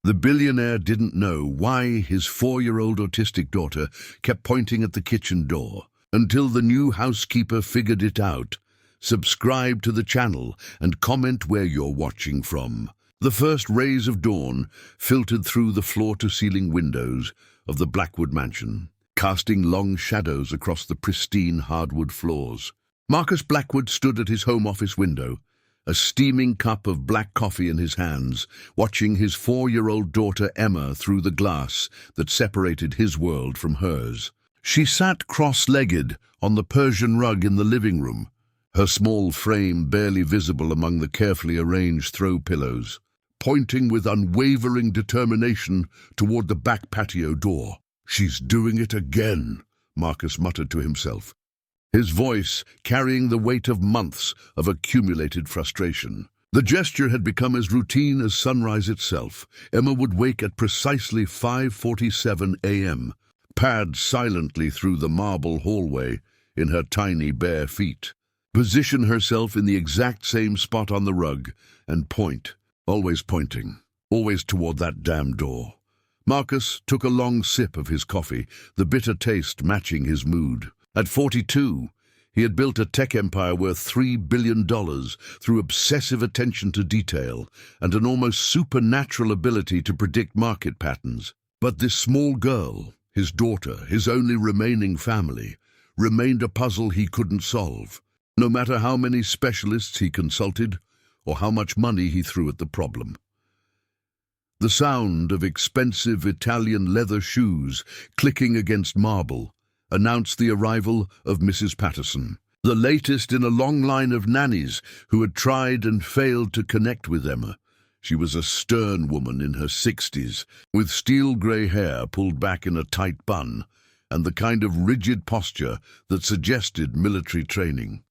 The billionaire didn't know why his 4-year-old autistic daughter kept pointing at the kitchen door, until the new housekeeper figured it out. Subscribe to the channel and comment where you're watching from. The first rays of dawn filtered through the floor-to-ceiling windows of the Blackwood mansion, casting long shadows across the pristine hardwood floors. Marcus Blackwood stood at his home office window, a steaming cup of black coffee in his hands, watching his 4-year-old daughter Emma through the glass that separated his world from hers. She sat cross-legged on the Persian rug in the living room, her small frame barely visible among the carefully arranged throw pillows, pointing with unwavering determination toward the back patio door. "She's doing it again," Marcus muttered to himself, his voice carrying the weight of months of accumulated frustration. The gesture had become as routine as sunrise itself. Emma would wake at precisely 5:47 a.m., pad silently through the marble hallway in her tiny bare feet, position herself in the exact same spot on the rug, and point, always pointing, always toward that damn door. Marcus took a long sip of his coffee, the bitter taste matching his mood. At 42, he had built a tech empire worth $3 billion through obsessive attention to detail and an almost supernatural ability to predict market patterns. But this small girl, his daughter, his only remaining family, remained a puzzle he couldn't solve, no matter how many specialists he consulted or how much money he threw at the problem. The sound of expensive Italian leather shoes clicking against marble announced the arrival of Mrs. Patterson, the latest in a long line of nannies who had tried and failed to connect with Emma. She was a stern woman in her 60s, with steel-grey hair pulled back in a tight bun, and the kind of rigid posture that suggested military training.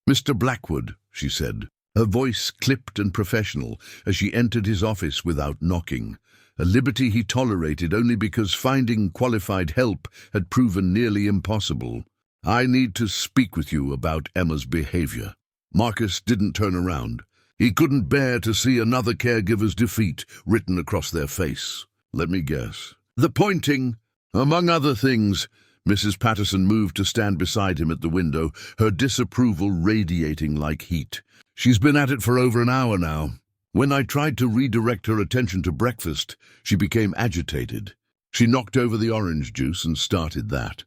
"Mr. Blackwood," she said, her voice clipped and professional as she entered his office without knocking, a liberty he tolerated only because finding qualified help had proven nearly impossible. "I need to speak with you about Emma's behavior." Marcus didn't turn around. He couldn't bear to see another caregiver's defeat written across their face. "Let me guess. The pointing, among other things." Mrs. Patterson moved to stand beside him at the window, her disapproval radiating like heat. "She's been at it for over an hour now. When I tried to redirect her attention to breakfast, she became agitated. She knocked over the orange juice and started that."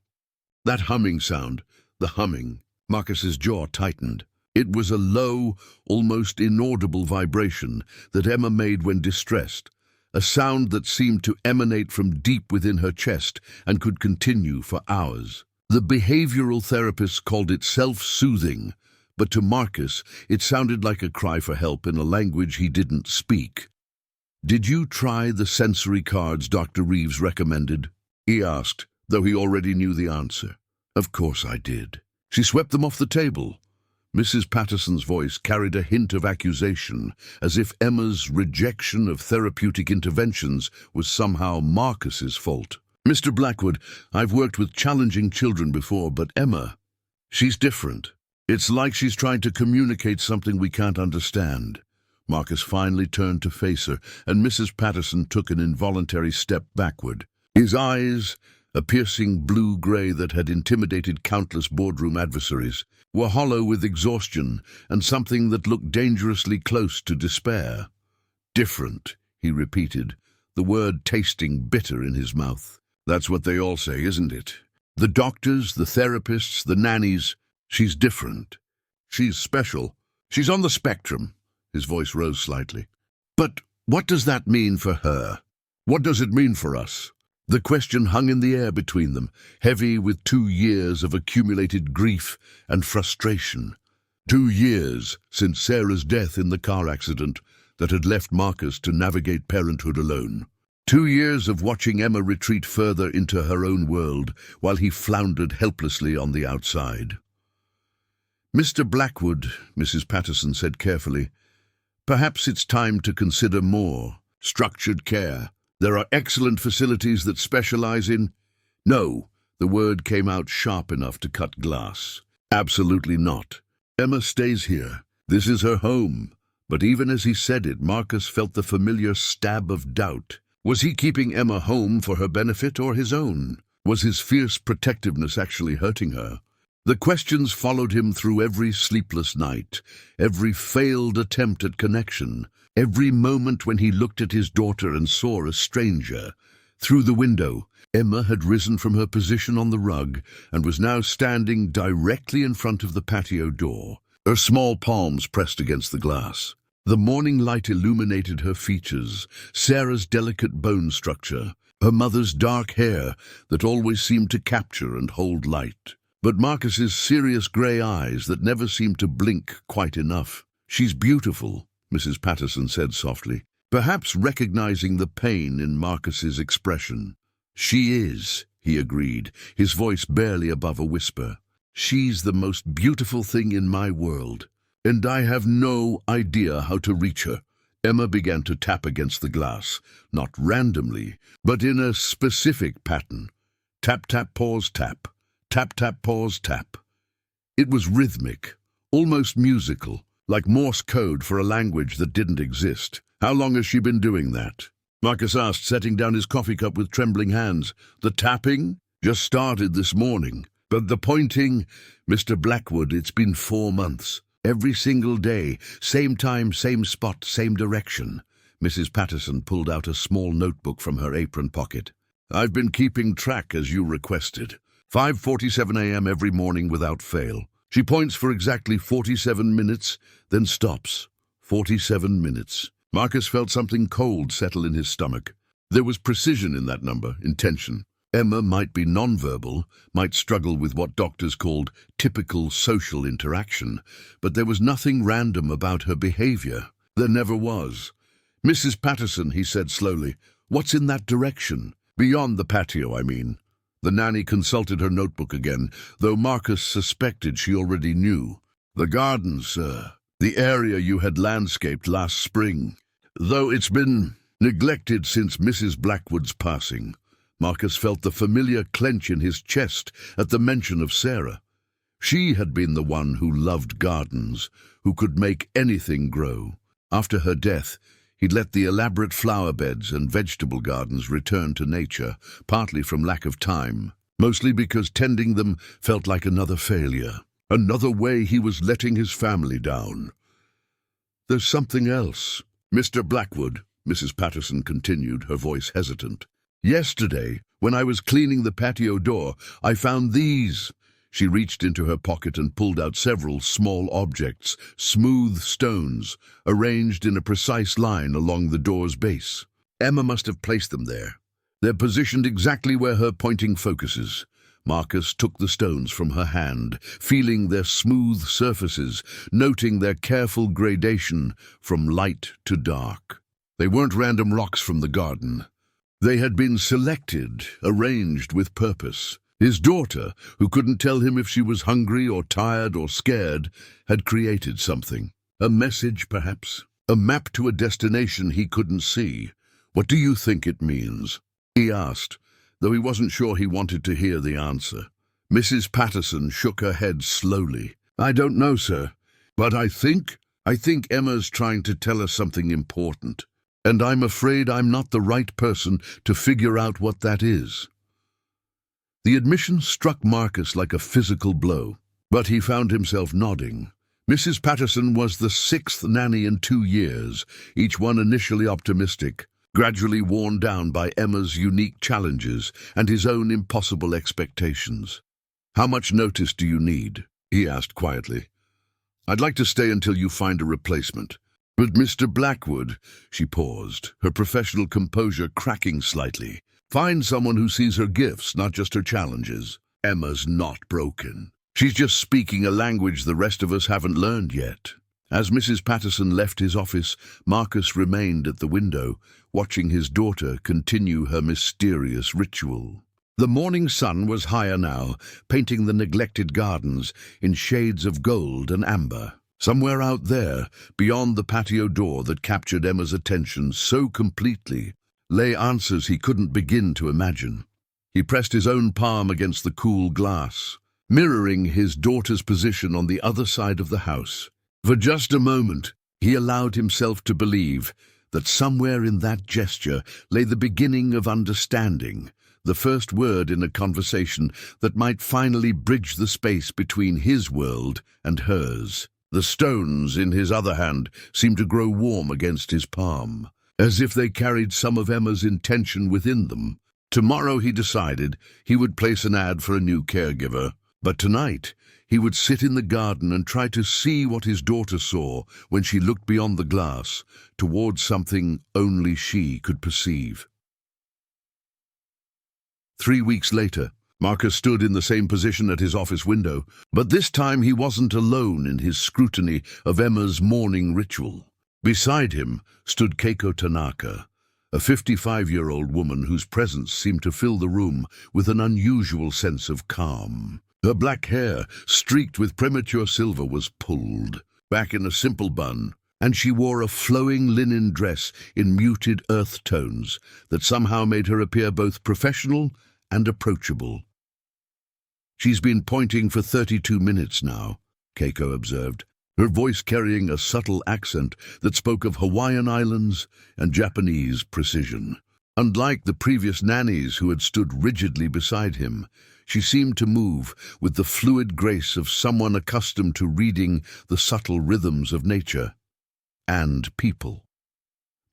That humming sound, the humming, Marcus's jaw tightened. It was a low, almost inaudible vibration that Emma made when distressed, a sound that seemed to emanate from deep within her chest and could continue for hours. The behavioral therapists called it self-soothing, but to Marcus it sounded like a cry for help in a language he didn't speak. "Did you try the sensory cards Dr. Reeves recommended?" he asked, though he already knew the answer. "Of course I did." She swept them off the table. Mrs. Patterson's voice carried a hint of accusation, as if Emma's rejection of therapeutic interventions was somehow Marcus's fault. "Mr. Blackwood, I've worked with challenging children before, but Emma, she's different. It's like she's trying to communicate something we can't understand." Marcus finally turned to face her, and Mrs. Patterson took an involuntary step backward. His eyes, a piercing blue-gray that had intimidated countless boardroom adversaries, were hollow with exhaustion and something that looked dangerously close to despair. "Different," he repeated, the word tasting bitter in his mouth. "That's what they all say, isn't it? The doctors, the therapists, the nannies. She's different. She's special. She's on the spectrum." His voice rose slightly. "But what does that mean for her? What does it mean for us?" The question hung in the air between them, heavy with 2 years of accumulated grief and frustration. 2 years since Sarah's death in the car accident that had left Marcus to navigate parenthood alone. 2 years of watching Emma retreat further into her own world while he floundered helplessly on the outside. "Mr. Blackwood," Mrs. Patterson said carefully, "perhaps it's time to consider more structured care. There are excellent facilities that specialize in—" "No," the word came out sharp enough to cut glass. "Absolutely not. Emma stays here. This is her home. But even as he said it, Marcus felt the familiar stab of doubt. Was he keeping Emma home for her benefit or his own? Was his fierce protectiveness actually hurting her? The questions followed him through every sleepless night, every failed attempt at connection, every moment when he looked at his daughter and saw a stranger. Through the window, Emma had risen from her position on the rug and was now standing directly in front of the patio door, her small palms pressed against the glass. The morning light illuminated her features, Sarah's delicate bone structure, her mother's dark hair that always seemed to capture and hold light. But Marcus's serious grey eyes that never seemed to blink quite enough. "She's beautiful," Mrs. Patterson said softly, perhaps recognizing the pain in Marcus's expression. "She is," he agreed, his voice barely above a whisper. "She's the most beautiful thing in my world, and I have no idea how to reach her." Emma began to tap against the glass, not randomly, but in a specific pattern. Tap, tap, pause, tap. Tap, tap, pause, tap. It was rhythmic, almost musical, like Morse code for a language that didn't exist. "How long has she been doing that?" Marcus asked, setting down his coffee cup with trembling hands. "The tapping just started this morning, but the pointing, Mr. Blackwood, it's been 4 months. Every single day, same time, same spot, same direction." Mrs. Patterson pulled out a small notebook from her apron pocket. "I've been keeping track as you requested. 5:47 a.m. every morning without fail. She points for exactly 47 minutes, then stops. 47 minutes. Marcus felt something cold settle in his stomach. There was precision in that number, intention. Emma might be nonverbal, might struggle with what doctors called typical social interaction, but there was nothing random about her behavior. There never was. "Mrs. Patterson," he said slowly, "what's in that direction? Beyond the patio, I mean." The nanny consulted her notebook again, though Marcus suspected she already knew. "The garden, sir. The area you had landscaped last spring. Though it's been neglected since Mrs. Blackwood's passing." Marcus felt the familiar clench in his chest at the mention of Sarah. She had been the one who loved gardens, who could make anything grow. After her death, he'd let the elaborate flower beds and vegetable gardens return to nature, partly from lack of time, mostly because tending them felt like another failure, another way he was letting his family down. "There's something else. Mr. Blackwood," Mrs. Patterson continued, her voice hesitant. "Yesterday, when I was cleaning the patio door, I found these." She reached into her pocket and pulled out several small objects, smooth stones, arranged in a precise line along the door's base. Emma must have placed them there. They're positioned exactly where her pointing focuses. Marcus took the stones from her hand, feeling their smooth surfaces, noting their careful gradation from light to dark. They weren't random rocks from the garden. They had been selected, arranged with purpose. His daughter, who couldn't tell him if she was hungry or tired or scared, had created something. A message, perhaps? A map to a destination he couldn't see. "What do you think it means?" he asked, though he wasn't sure he wanted to hear the answer. Mrs. Patterson shook her head slowly. "I don't know, sir, but I think Emma's trying to tell us something important, and I'm afraid I'm not the right person to figure out what that is." The admission struck Marcus like a physical blow, but he found himself nodding. Mrs. Patterson was the 6th nanny in 2 years, each one initially optimistic, gradually worn down by Emma's unique challenges and his own impossible expectations. "How much notice do you need?" he asked quietly. "I'd like to stay until you find a replacement." "But Mr. Blackwood," she paused, her professional composure cracking slightly. "Find someone who sees her gifts, not just her challenges. Emma's not broken. She's just speaking a language the rest of us haven't learned yet." As Mrs. Patterson left his office, Marcus remained at the window, watching his daughter continue her mysterious ritual. The morning sun was higher now, painting the neglected gardens in shades of gold and amber. Somewhere out there, beyond the patio door that captured Emma's attention so completely, lay answers he couldn't begin to imagine. He pressed his own palm against the cool glass, mirroring his daughter's position on the other side of the house. For just a moment, He allowed himself to believe that somewhere in that gesture lay the beginning of understanding, the first word in a conversation that might finally bridge the space between his world and hers. The stones in his other hand seemed to grow warm against his palm, as if they carried some of Emma's intention within them. Tomorrow, he decided, he would place an ad for a new caregiver. But tonight, he would sit in the garden and try to see what his daughter saw when she looked beyond the glass, towards something only she could perceive. 3 weeks later, Marcus stood in the same position at his office window, but this time he wasn't alone in his scrutiny of Emma's morning ritual. Beside him stood Keiko Tanaka, a 55-year-old woman whose presence seemed to fill the room with an unusual sense of calm. Her black hair, streaked with premature silver, was pulled back in a simple bun, and she wore a flowing linen dress in muted earth tones that somehow made her appear both professional and approachable. "She's been pointing for 32 minutes now," Keiko observed, her voice carrying a subtle accent that spoke of Hawaiian Islands and Japanese precision. Unlike the previous nannies who had stood rigidly beside him, she seemed to move with the fluid grace of someone accustomed to reading the subtle rhythms of nature and people.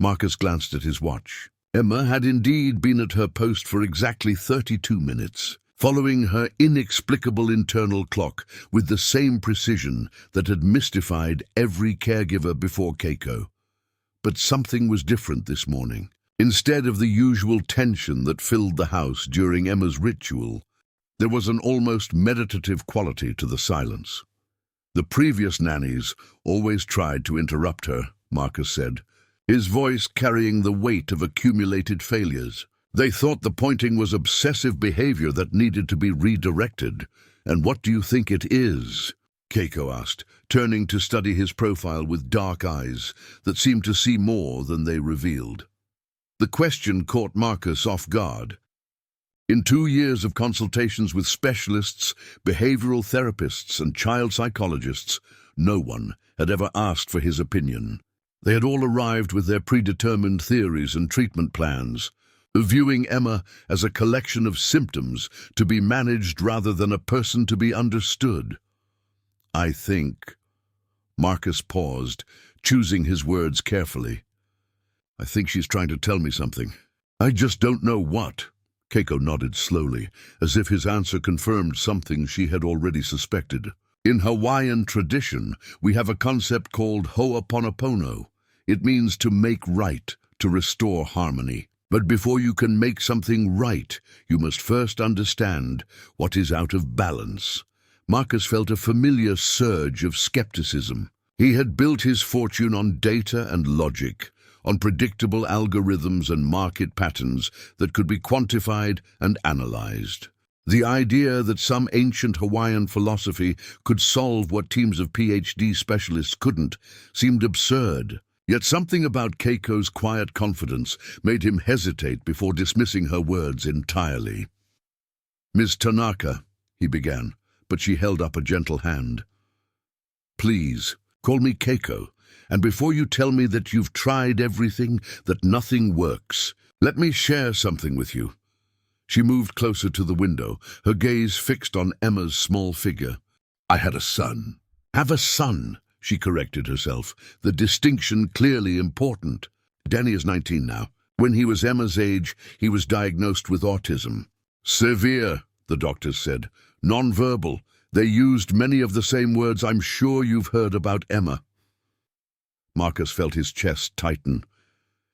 Marcus glanced at his watch. Emma had indeed been at her post for exactly 32 minutes, following her inexplicable internal clock with the same precision that had mystified every caregiver before Keiko. But something was different this morning. Instead of the usual tension that filled the house during Emma's ritual, there was an almost meditative quality to the silence. "The previous nannies always tried to interrupt her," Marcus said, his voice carrying the weight of accumulated failures. "They thought the pointing was obsessive behavior that needed to be redirected. And what do you think it is?" Keiko asked, turning to study his profile with dark eyes that seemed to see more than they revealed. The question caught Marcus off guard. In 2 years of consultations with specialists, behavioral therapists, and child psychologists, no one had ever asked for his opinion. They had all arrived with their predetermined theories and treatment plans, viewing Emma as a collection of symptoms to be managed rather than a person to be understood. "I think—" Marcus paused, choosing his words carefully. "I think she's trying to tell me something. I just don't know what." Keiko nodded slowly, as if his answer confirmed something she had already suspected. "In Hawaiian tradition, we have a concept called ho'oponopono. It means to make right, to restore harmony. But before you can make something right, you must first understand what is out of balance." Marcus felt a familiar surge of skepticism. He had built his fortune on data and logic, on predictable algorithms and market patterns that could be quantified and analyzed. The idea that some ancient Hawaiian philosophy could solve what teams of PhD specialists couldn't seemed absurd. Yet something about Keiko's quiet confidence made him hesitate before dismissing her words entirely. "Ms. Tanaka," he began, but she held up a gentle hand. "Please, call me Keiko, and before you tell me that you've tried everything, that nothing works, let me share something with you." She moved closer to the window, her gaze fixed on Emma's small figure. "I had a son." "Have a son," she corrected herself, the distinction clearly important. "Danny is 19 now. When he was Emma's age, he was diagnosed with autism. Severe, the doctors said. Non-verbal. They used many of the same words I'm sure you've heard about Emma." Marcus felt his chest tighten.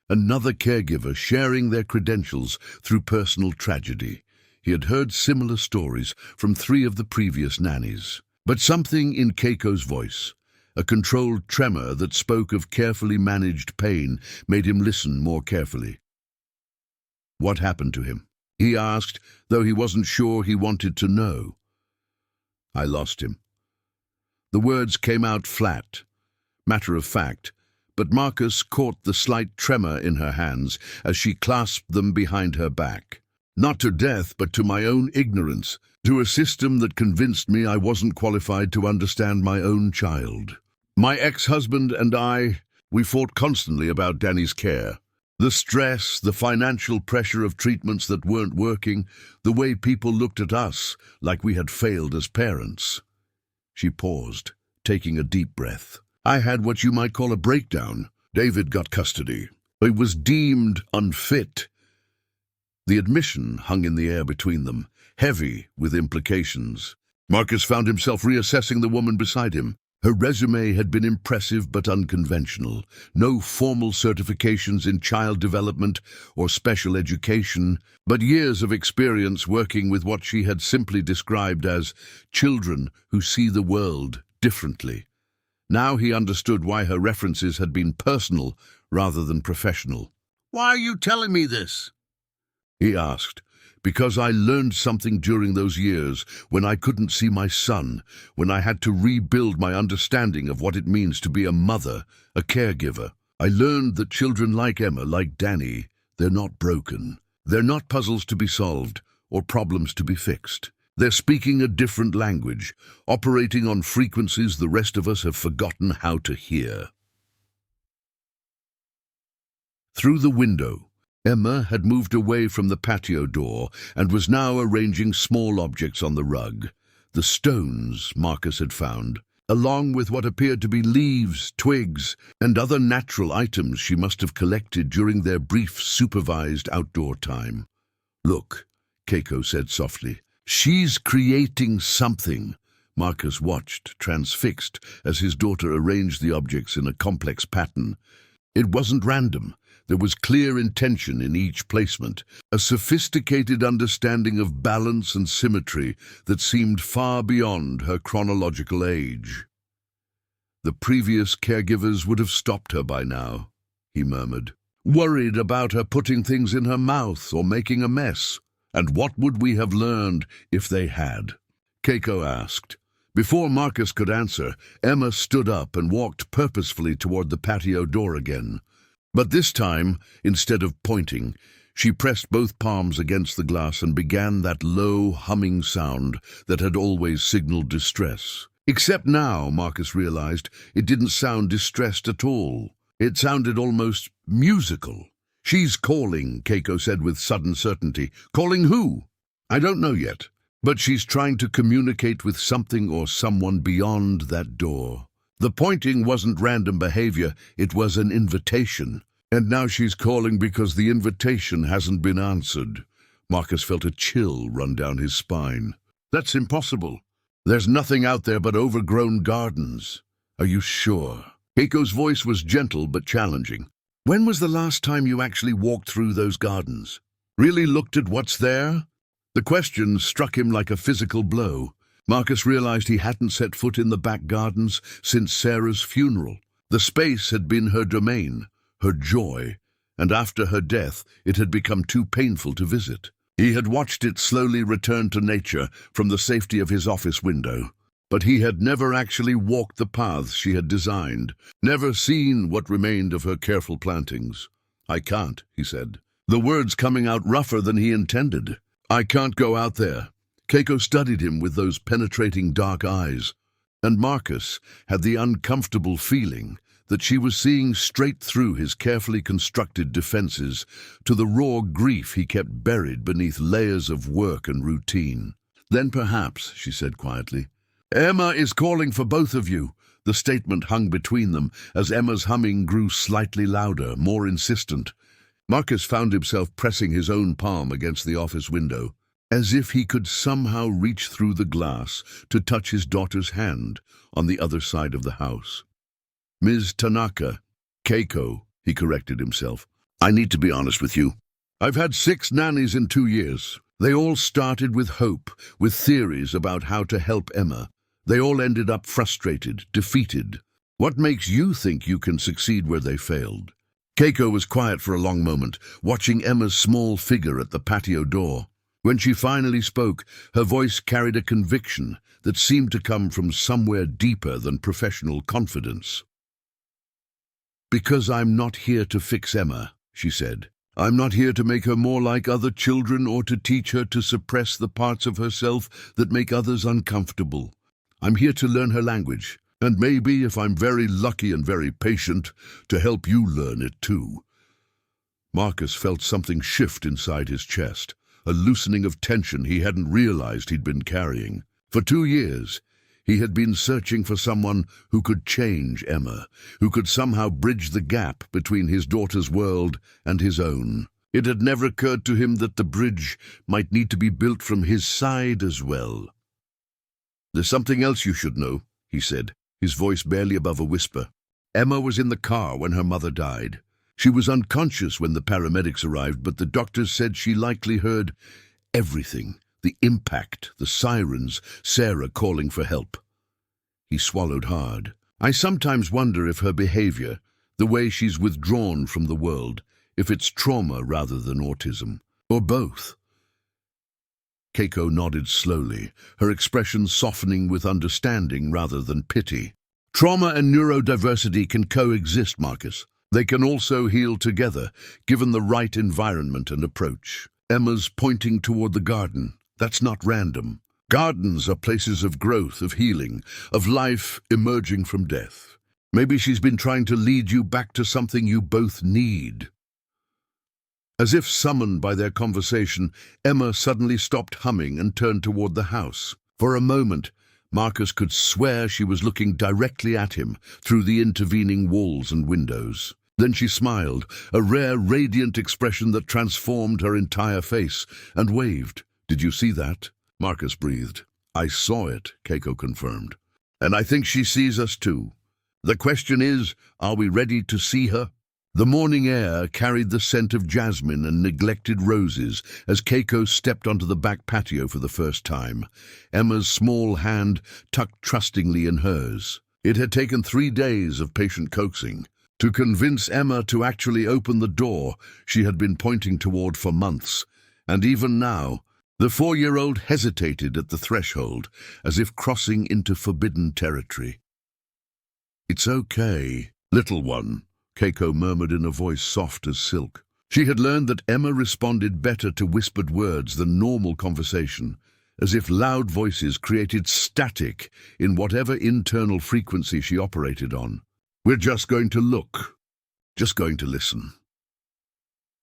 Another caregiver sharing their credentials through personal tragedy. He had heard similar stories from 3 of the previous nannies. But something in Keiko's voice, a controlled tremor that spoke of carefully managed pain, made him listen more carefully. "What happened to him?" he asked, though he wasn't sure he wanted to know. "I lost him." The words came out flat, matter of fact, but Marcus caught the slight tremor in her hands as she clasped them behind her back. "Not to death, but to my own ignorance, to a system that convinced me I wasn't qualified to understand my own child." My ex-husband and we fought constantly about Danny's care. The stress, the financial pressure of treatments that weren't working, the way people looked at us like we had failed as parents. She paused, taking a deep breath. I had what you might call a breakdown. David got custody. He was deemed unfit. The admission hung in the air between them, heavy with implications. Marcus found himself reassessing the woman beside him. Her resume had been impressive but unconventional. No formal certifications in child development or special education, but years of experience working with what she had simply described as children who see the world differently. Now he understood why her references had been personal rather than professional. "Why are you telling me this?" he asked. "Because I learned something during those years when I couldn't see my son, when I had to rebuild my understanding of what it means to be a mother, a caregiver. I learned that children like Emma, like Danny, they're not broken. They're not puzzles to be solved or problems to be fixed. They're speaking a different language, operating on frequencies the rest of us have forgotten how to hear." Through the window, Emma had moved away from the patio door and was now arranging small objects on the rug. The stones Marcus had found, along with what appeared to be leaves, twigs, and other natural items she must have collected during their brief supervised outdoor time. "Look," Keiko said softly. "She's creating something." Marcus watched, transfixed, as his daughter arranged the objects in a complex pattern. It wasn't random. There was clear intention in each placement, a sophisticated understanding of balance and symmetry that seemed far beyond her chronological age. "The previous caregivers would have stopped her by now," he murmured, "worried about her putting things in her mouth or making a mess. And what would we have learned if they had?" Keiko asked. Before Marcus could answer, Emma stood up and walked purposefully toward the patio door again. But this time, instead of pointing, she pressed both palms against the glass and began that low, humming sound that had always signaled distress. Except now, Marcus realized, it didn't sound distressed at all. It sounded almost musical. "She's calling," Keiko said with sudden certainty. "Calling who?" "I don't know yet, but she's trying to communicate with something or someone beyond that door." The pointing wasn't random behavior, it was an invitation. And now she's calling because the invitation hasn't been answered. Marcus felt a chill run down his spine. "That's impossible. There's nothing out there but overgrown gardens." "Are you sure?" Keiko's voice was gentle but challenging. "When was the last time you actually walked through those gardens? Really looked at what's there?" The question struck him like a physical blow. Marcus realized he hadn't set foot in the back gardens since Sarah's funeral. The space had been her domain, her joy, and after her death it had become too painful to visit. He had watched it slowly return to nature from the safety of his office window, but he had never actually walked the paths she had designed, never seen what remained of her careful plantings. "I can't," he said, the words coming out rougher than he intended. "I can't go out there." Keiko studied him with those penetrating dark eyes, and Marcus had the uncomfortable feeling that she was seeing straight through his carefully constructed defenses to the raw grief he kept buried beneath layers of work and routine. "Then perhaps," she said quietly. "Emma is calling for both of you." The statement hung between them as Emma's humming grew slightly louder, more insistent. Marcus found himself pressing his own palm against the office window, as if he could somehow reach through the glass to touch his daughter's hand on the other side of the house. "Ms. Tanaka." "Keiko," he corrected himself. "I need to be honest with you. I've had 6 nannies in 2 years. They all started with hope, with theories about how to help Emma. They all ended up frustrated, defeated. What makes you think you can succeed where they failed?" Keiko was quiet for a long moment, watching Emma's small figure at the patio door. When she finally spoke, her voice carried a conviction that seemed to come from somewhere deeper than professional confidence. "Because I'm not here to fix Emma," she said. "I'm not here to make her more like other children or to teach her to suppress the parts of herself that make others uncomfortable. I'm here to learn her language, And maybe, if I'm very lucky and very patient, to help you learn it too. Marcus felt something shift inside his chest, a loosening of tension he hadn't realized he'd been carrying. For 2 years, he had been searching for someone who could change Emma, who could somehow bridge the gap between his daughter's world and his own. It had never occurred to him that the bridge might need to be built from his side as well. "There's something else you should know," he said, his voice barely above a whisper. "Emma was in the car when her mother died. She was unconscious when the paramedics arrived, but the doctors said she likely heard everything. The impact, the sirens, Sarah calling for help." He swallowed hard. "I sometimes wonder if her behavior, the way she's withdrawn from the world, if it's trauma rather than autism, or both." Keiko nodded slowly, her expression softening with understanding rather than pity. "Trauma and neurodiversity can coexist, Marcus. They can also heal together, given the right environment and approach." Emma's pointing toward the garden. "That's not random. Gardens are places of growth, of healing, of life emerging from death. Maybe she's been trying to lead you back to something you both need." As if summoned by their conversation, Emma suddenly stopped humming and turned toward the house. For a moment, Marcus could swear she was looking directly at him through the intervening walls and windows. Then she smiled, a rare, radiant expression that transformed her entire face, and waved. "Did you see that?" Marcus breathed. "I saw it," Keiko confirmed. "And I think she sees us too. The question is, are we ready to see her?" The morning air carried the scent of jasmine and neglected roses as Keiko stepped onto the back patio for the first time, Emma's small hand tucked trustingly in hers. It had taken 3 days of patient coaxing to convince Emma to actually open the door she had been pointing toward for months, and even now, the 4-year-old hesitated at the threshold, as if crossing into forbidden territory. "It's okay, little one," Keiko murmured in a voice soft as silk. She had learned that Emma responded better to whispered words than normal conversation, as if loud voices created static in whatever internal frequency she operated on. "We're just going to look, just going to listen."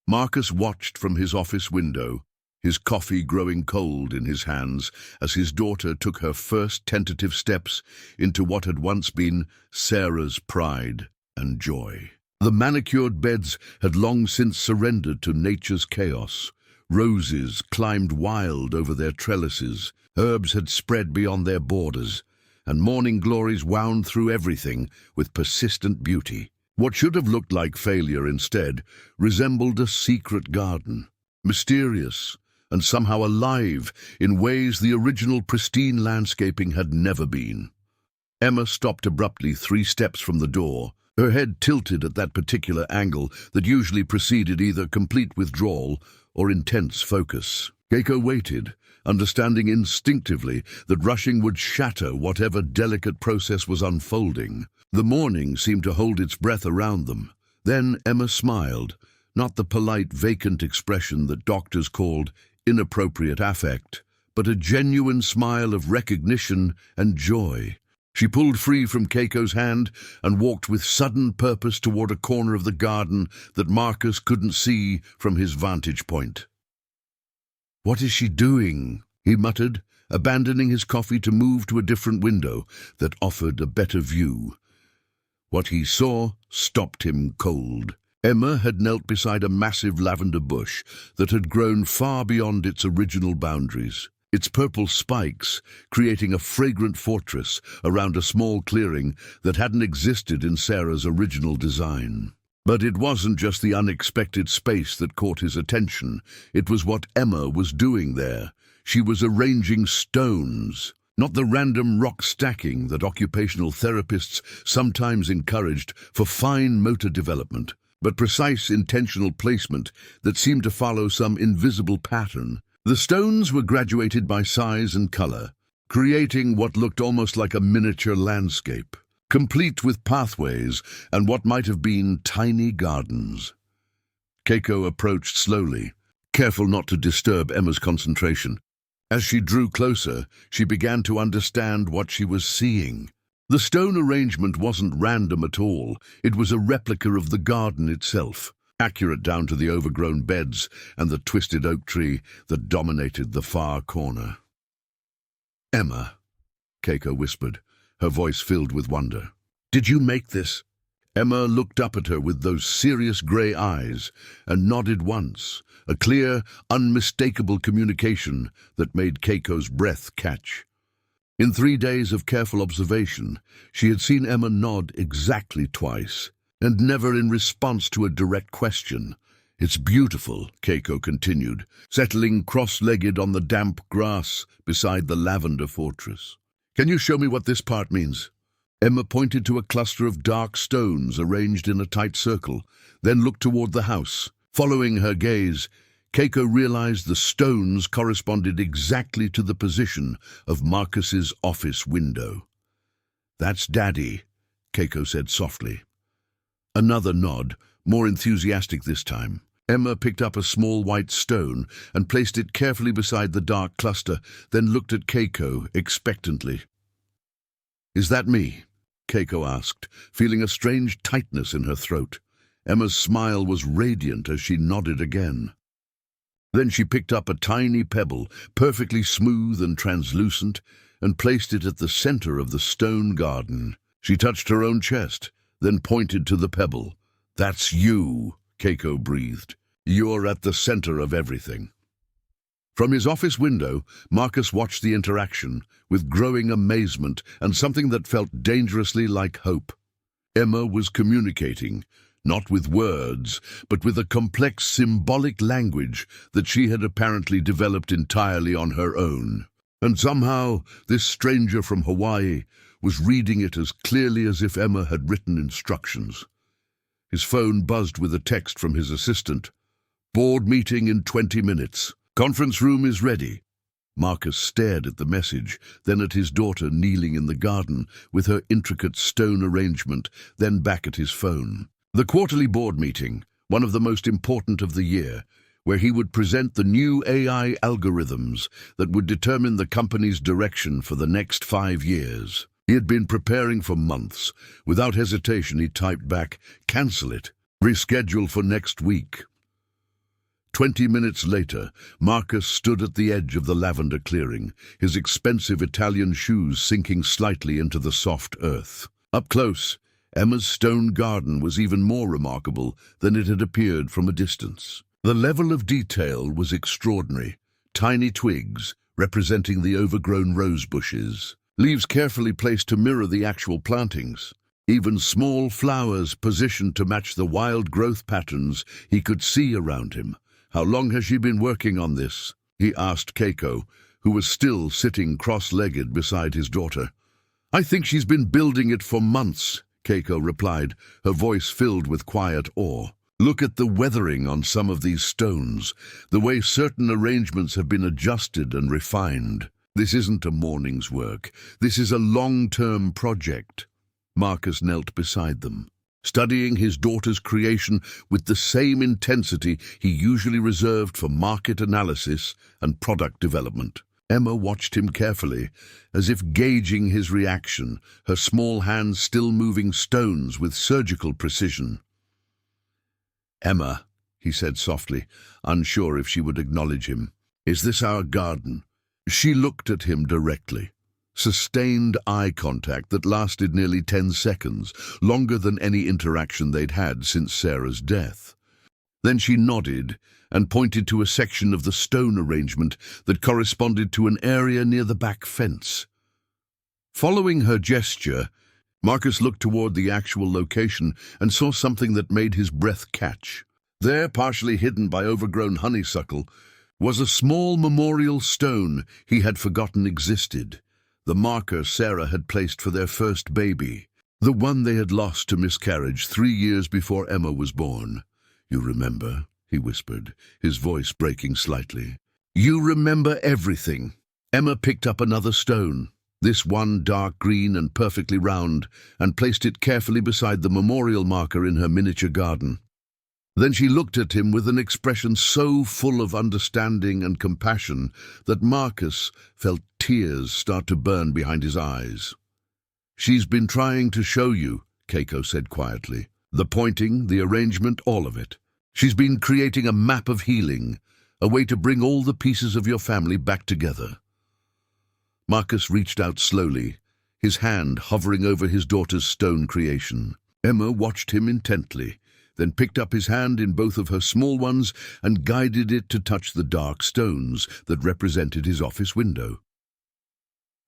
Marcus watched from his office window, his coffee growing cold in his hands as his daughter took her first tentative steps into what had once been Sarah's pride and joy. The manicured beds had long since surrendered to nature's chaos. Roses climbed wild over their trellises, herbs had spread beyond their borders, and morning glories wound through everything with persistent beauty. What should have looked like failure instead resembled a secret garden, mysterious and somehow alive in ways the original pristine landscaping had never been. Emma stopped abruptly 3 steps from the door, her head tilted at that particular angle that usually preceded either complete withdrawal or intense focus. Keiko waited, understanding instinctively that rushing would shatter whatever delicate process was unfolding. The morning seemed to hold its breath around them. Then Emma smiled, not the polite, vacant expression that doctors called inappropriate affect, but a genuine smile of recognition and joy. She pulled free from Keiko's hand and walked with sudden purpose toward a corner of the garden that Marcus couldn't see from his vantage point. "What is she doing?" he muttered, abandoning his coffee to move to a different window that offered a better view. What he saw stopped him cold. Emma had knelt beside a massive lavender bush that had grown far beyond its original boundaries, its purple spikes creating a fragrant fortress around a small clearing that hadn't existed in Sarah's original design. But it wasn't just the unexpected space that caught his attention. It was what Emma was doing there. She was arranging stones, not the random rock stacking that occupational therapists sometimes encouraged for fine motor development, but precise intentional placement that seemed to follow some invisible pattern. The stones were graduated by size and color, creating what looked almost like a miniature landscape, complete with pathways and what might have been tiny gardens. Keiko approached slowly, careful not to disturb Emma's concentration. As she drew closer, she began to understand what she was seeing. The stone arrangement wasn't random at all. It was a replica of the garden itself, accurate down to the overgrown beds and the twisted oak tree that dominated the far corner. "Emma," Keiko whispered, her voice filled with wonder. "Did you make this?" Emma looked up at her with those serious grey eyes and nodded once, a clear, unmistakable communication that made Keiko's breath catch. In 3 days of careful observation, she had seen Emma nod exactly twice, and never in response to a direct question. "It's beautiful," Keiko continued, settling cross-legged on the damp grass beside the lavender fortress. "Can you show me what this part means?" Emma pointed to a cluster of dark stones arranged in a tight circle, then looked toward the house. Following her gaze, Keiko realized the stones corresponded exactly to the position of Marcus's office window. "That's Daddy," Keiko said softly. Another nod, more enthusiastic this time. Emma picked up a small white stone and placed it carefully beside the dark cluster, then looked at Keiko expectantly. "Is that me?" Keiko asked, feeling a strange tightness in her throat. Emma's smile was radiant as she nodded again. Then she picked up a tiny pebble, perfectly smooth and translucent, and placed it at the center of the stone garden. She touched her own chest, then pointed to the pebble. "That's you," Keiko breathed. "You're at the center of everything." From his office window, Marcus watched the interaction with growing amazement and something that felt dangerously like hope. Emma was communicating, not with words, but with a complex symbolic language that she had apparently developed entirely on her own. And somehow, this stranger from Hawaii was reading it as clearly as if Emma had written instructions. His phone buzzed with a text from his assistant. "Board meeting in 20 minutes. Conference room is ready." Marcus stared at the message, then at his daughter kneeling in the garden with her intricate stone arrangement, then back at his phone. The quarterly board meeting, one of the most important of the year, where he would present the new AI algorithms that would determine the company's direction for the next 5 years. He had been preparing for months. Without hesitation, he typed back, "Cancel it. Reschedule for next week." 20 minutes later, Marcus stood at the edge of the lavender clearing, his expensive Italian shoes sinking slightly into the soft earth. Up close, Emma's stone garden was even more remarkable than it had appeared from a distance. The level of detail was extraordinary. Tiny twigs, representing the overgrown rose bushes, leaves carefully placed to mirror the actual plantings. Even small flowers positioned to match the wild growth patterns he could see around him. "How long has she been working on this?" he asked Keiko, who was still sitting cross-legged beside his daughter. "I think she's been building it for months," Keiko replied, her voice filled with quiet awe. "Look at the weathering on some of these stones, the way certain arrangements have been adjusted and refined. This isn't a morning's work. This is a long-term project." Marcus knelt beside them, studying his daughter's creation with the same intensity he usually reserved for market analysis and product development. Emma watched him carefully, as if gauging his reaction, her small hands still moving stones with surgical precision. "Emma," he said softly, unsure if she would acknowledge him, "is this our garden?" She looked at him directly. Sustained eye contact that lasted nearly 10 seconds, longer than any interaction they'd had since Sarah's death. Then she nodded and pointed to a section of the stone arrangement that corresponded to an area near the back fence. Following her gesture, Marcus looked toward the actual location and saw something that made his breath catch. There, partially hidden by overgrown honeysuckle, was a small memorial stone he had forgotten existed. The marker Sarah had placed for their first baby, the one they had lost to miscarriage 3 years before Emma was born. "You remember?" he whispered, his voice breaking slightly. "You remember everything." Emma picked up another stone, this one dark green and perfectly round, and placed it carefully beside the memorial marker in her miniature garden. Then she looked at him with an expression so full of understanding and compassion that Marcus felt tears start to burn behind his eyes. She's been trying to show you, Keiko said quietly. The pointing, the arrangement, all of it. She's been creating a map of healing, a way to bring all the pieces of your family back together. Marcus reached out slowly, his hand hovering over his daughter's stone creation. Emma watched him intently, then picked up his hand in both of her small ones and guided it to touch the dark stones that represented his office window.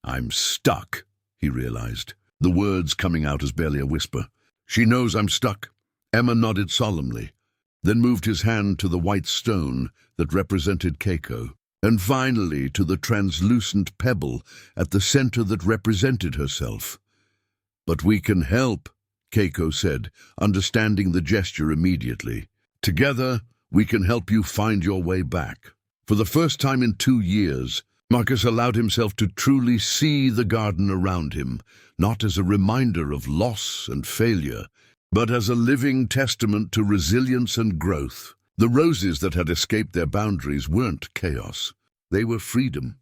"I'm stuck," he realized, the words coming out as barely a whisper. "She knows I'm stuck." Emma nodded solemnly, then moved his hand to the white stone that represented Keiko, and finally to the translucent pebble at the center that represented herself. "But we can help," Keiko said, understanding the gesture immediately. "Together, we can help you find your way back." For the first time in 2 years, Marcus allowed himself to truly see the garden around him, not as a reminder of loss and failure, but as a living testament to resilience and growth. The roses that had escaped their boundaries weren't chaos. They were freedom.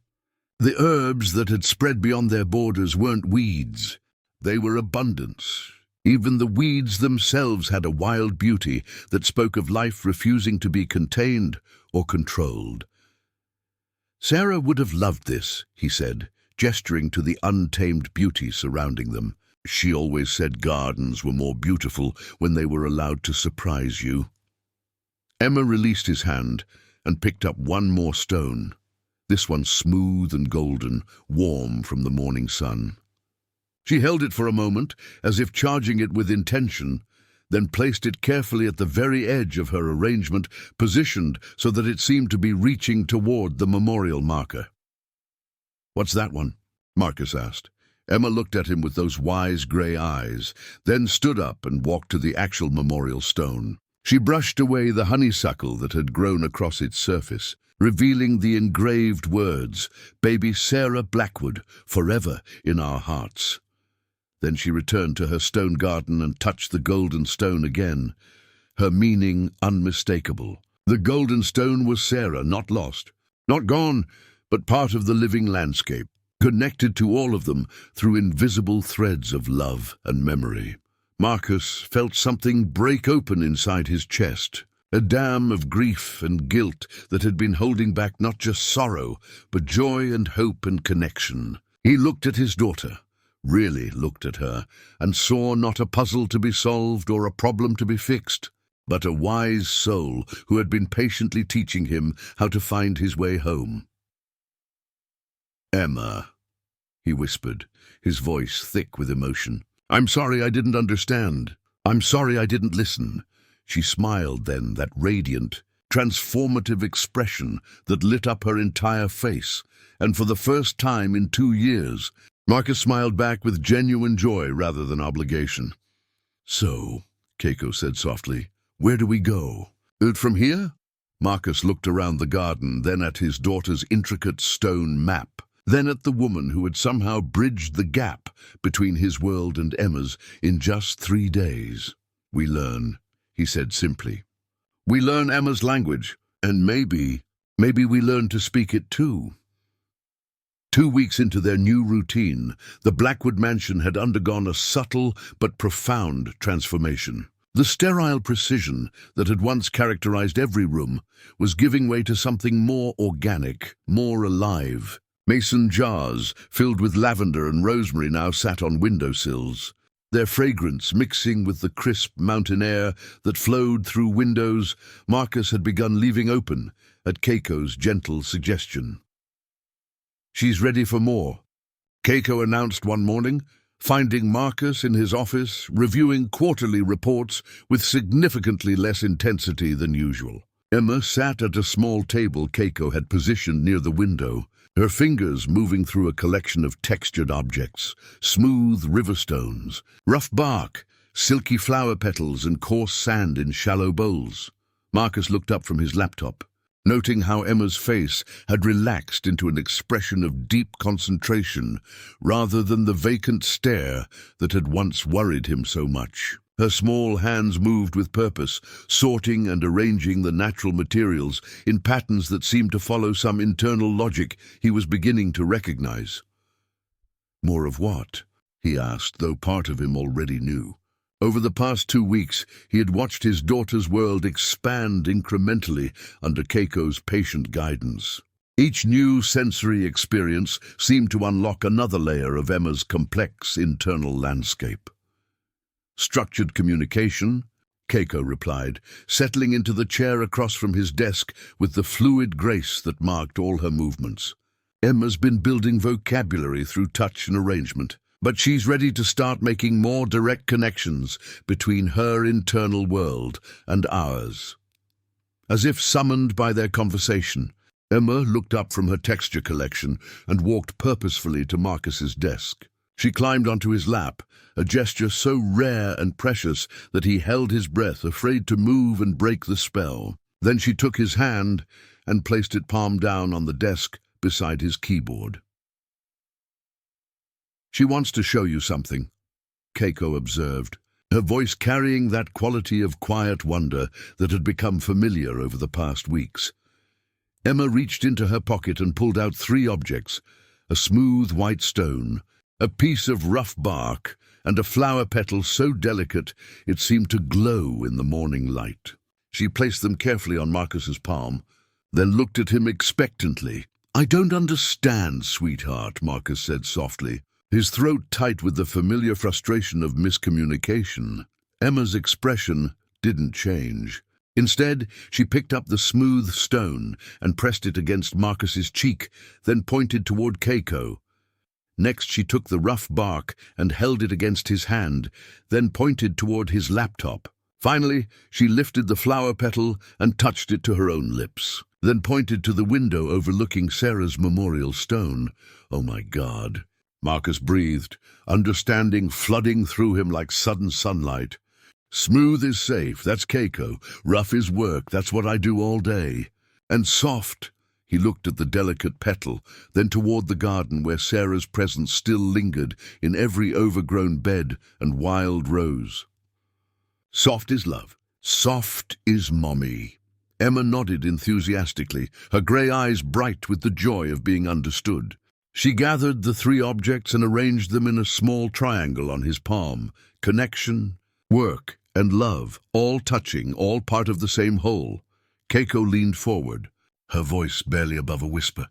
The herbs that had spread beyond their borders weren't weeds. They were abundance. Even the weeds themselves had a wild beauty that spoke of life refusing to be contained or controlled. "Sarah would have loved this," he said, gesturing to the untamed beauty surrounding them. "She always said gardens were more beautiful when they were allowed to surprise you." Emma released his hand and picked up one more stone, this one smooth and golden, warm from the morning sun. She held it for a moment, as if charging it with intention, then placed it carefully at the very edge of her arrangement, positioned so that it seemed to be reaching toward the memorial marker. "What's that one?" Marcus asked. Emma looked at him with those wise grey eyes, then stood up and walked to the actual memorial stone. She brushed away the honeysuckle that had grown across its surface, revealing the engraved words, "Baby Sarah Blackwood, forever in our hearts." Then she returned to her stone garden and touched the golden stone again, her meaning unmistakable. The golden stone was Sarah, not lost, not gone, but part of the living landscape, connected to all of them through invisible threads of love and memory. Marcus felt something break open inside his chest, a dam of grief and guilt that had been holding back not just sorrow, but joy and hope and connection. He looked at his daughter, really looked at her, and saw not a puzzle to be solved or a problem to be fixed, but a wise soul who had been patiently teaching him how to find his way home. "Emma," he whispered, his voice thick with emotion. "I'm sorry I didn't understand. I'm sorry I didn't listen." She smiled then, that radiant, transformative expression that lit up her entire face, and for the first time in 2 years, Marcus smiled back with genuine joy rather than obligation. "So," Keiko said softly, "where do we go?" "From here?" Marcus looked around the garden, then at his daughter's intricate stone map, then at the woman who had somehow bridged the gap between his world and Emma's in just 3 days. "We learn," he said simply. "We learn Emma's language, and maybe we learn to speak it too." 2 weeks into their new routine, the Blackwood mansion had undergone a subtle but profound transformation. The sterile precision that had once characterized every room was giving way to something more organic, more alive. Mason jars filled with lavender and rosemary now sat on windowsills, their fragrance mixing with the crisp mountain air that flowed through windows Marcus had begun leaving open at Keiko's gentle suggestion. "She's ready for more," Keiko announced one morning, finding Marcus in his office reviewing quarterly reports with significantly less intensity than usual. Emma sat at a small table Keiko had positioned near the window, her fingers moving through a collection of textured objects, smooth river stones, rough bark, silky flower petals and coarse sand in shallow bowls. Marcus looked up from his laptop, noting how Emma's face had relaxed into an expression of deep concentration rather than the vacant stare that had once worried him so much. Her small hands moved with purpose, sorting and arranging the natural materials in patterns that seemed to follow some internal logic he was beginning to recognize. More of what? he asked, though part of him already knew. Over the past 2 weeks, he had watched his daughter's world expand incrementally under Keiko's patient guidance. Each new sensory experience seemed to unlock another layer of Emma's complex internal landscape. Structured communication, Keiko replied, settling into the chair across from his desk with the fluid grace that marked all her movements. Emma's been building vocabulary through touch and arrangement, but she's ready to start making more direct connections between her internal world and ours. As if summoned by their conversation, Emma looked up from her texture collection and walked purposefully to Marcus's desk. She climbed onto his lap, a gesture so rare and precious that he held his breath, afraid to move and break the spell. Then she took his hand and placed it palm down on the desk beside his keyboard. "She wants to show you something," Keiko observed, her voice carrying that quality of quiet wonder that had become familiar over the past weeks. Emma reached into her pocket and pulled out 3 objects: a smooth white stone, a piece of rough bark, and a flower petal so delicate it seemed to glow in the morning light. She placed them carefully on Marcus's palm, then looked at him expectantly. "I don't understand, sweetheart," Marcus said softly, his throat tight with the familiar frustration of miscommunication. Emma's expression didn't change. Instead, she picked up the smooth stone and pressed it against Marcus's cheek, then pointed toward Keiko. Next, she took the rough bark and held it against his hand, then pointed toward his laptop. Finally, she lifted the flower petal and touched it to her own lips, then pointed to the window overlooking Sarah's memorial stone. "Oh my God," Marcus breathed, understanding flooding through him like sudden sunlight. "Smooth is safe, that's Keiko. Rough is work, that's what I do all day. And soft." He looked at the delicate petal, then toward the garden where Sarah's presence still lingered in every overgrown bed and wild rose. "Soft is love. Soft is mommy." Emma nodded enthusiastically, her grey eyes bright with the joy of being understood. She gathered the 3 objects and arranged them in a small triangle on his palm. Connection, work, and love, all touching, all part of the same whole. Keiko leaned forward, her voice barely above a whisper.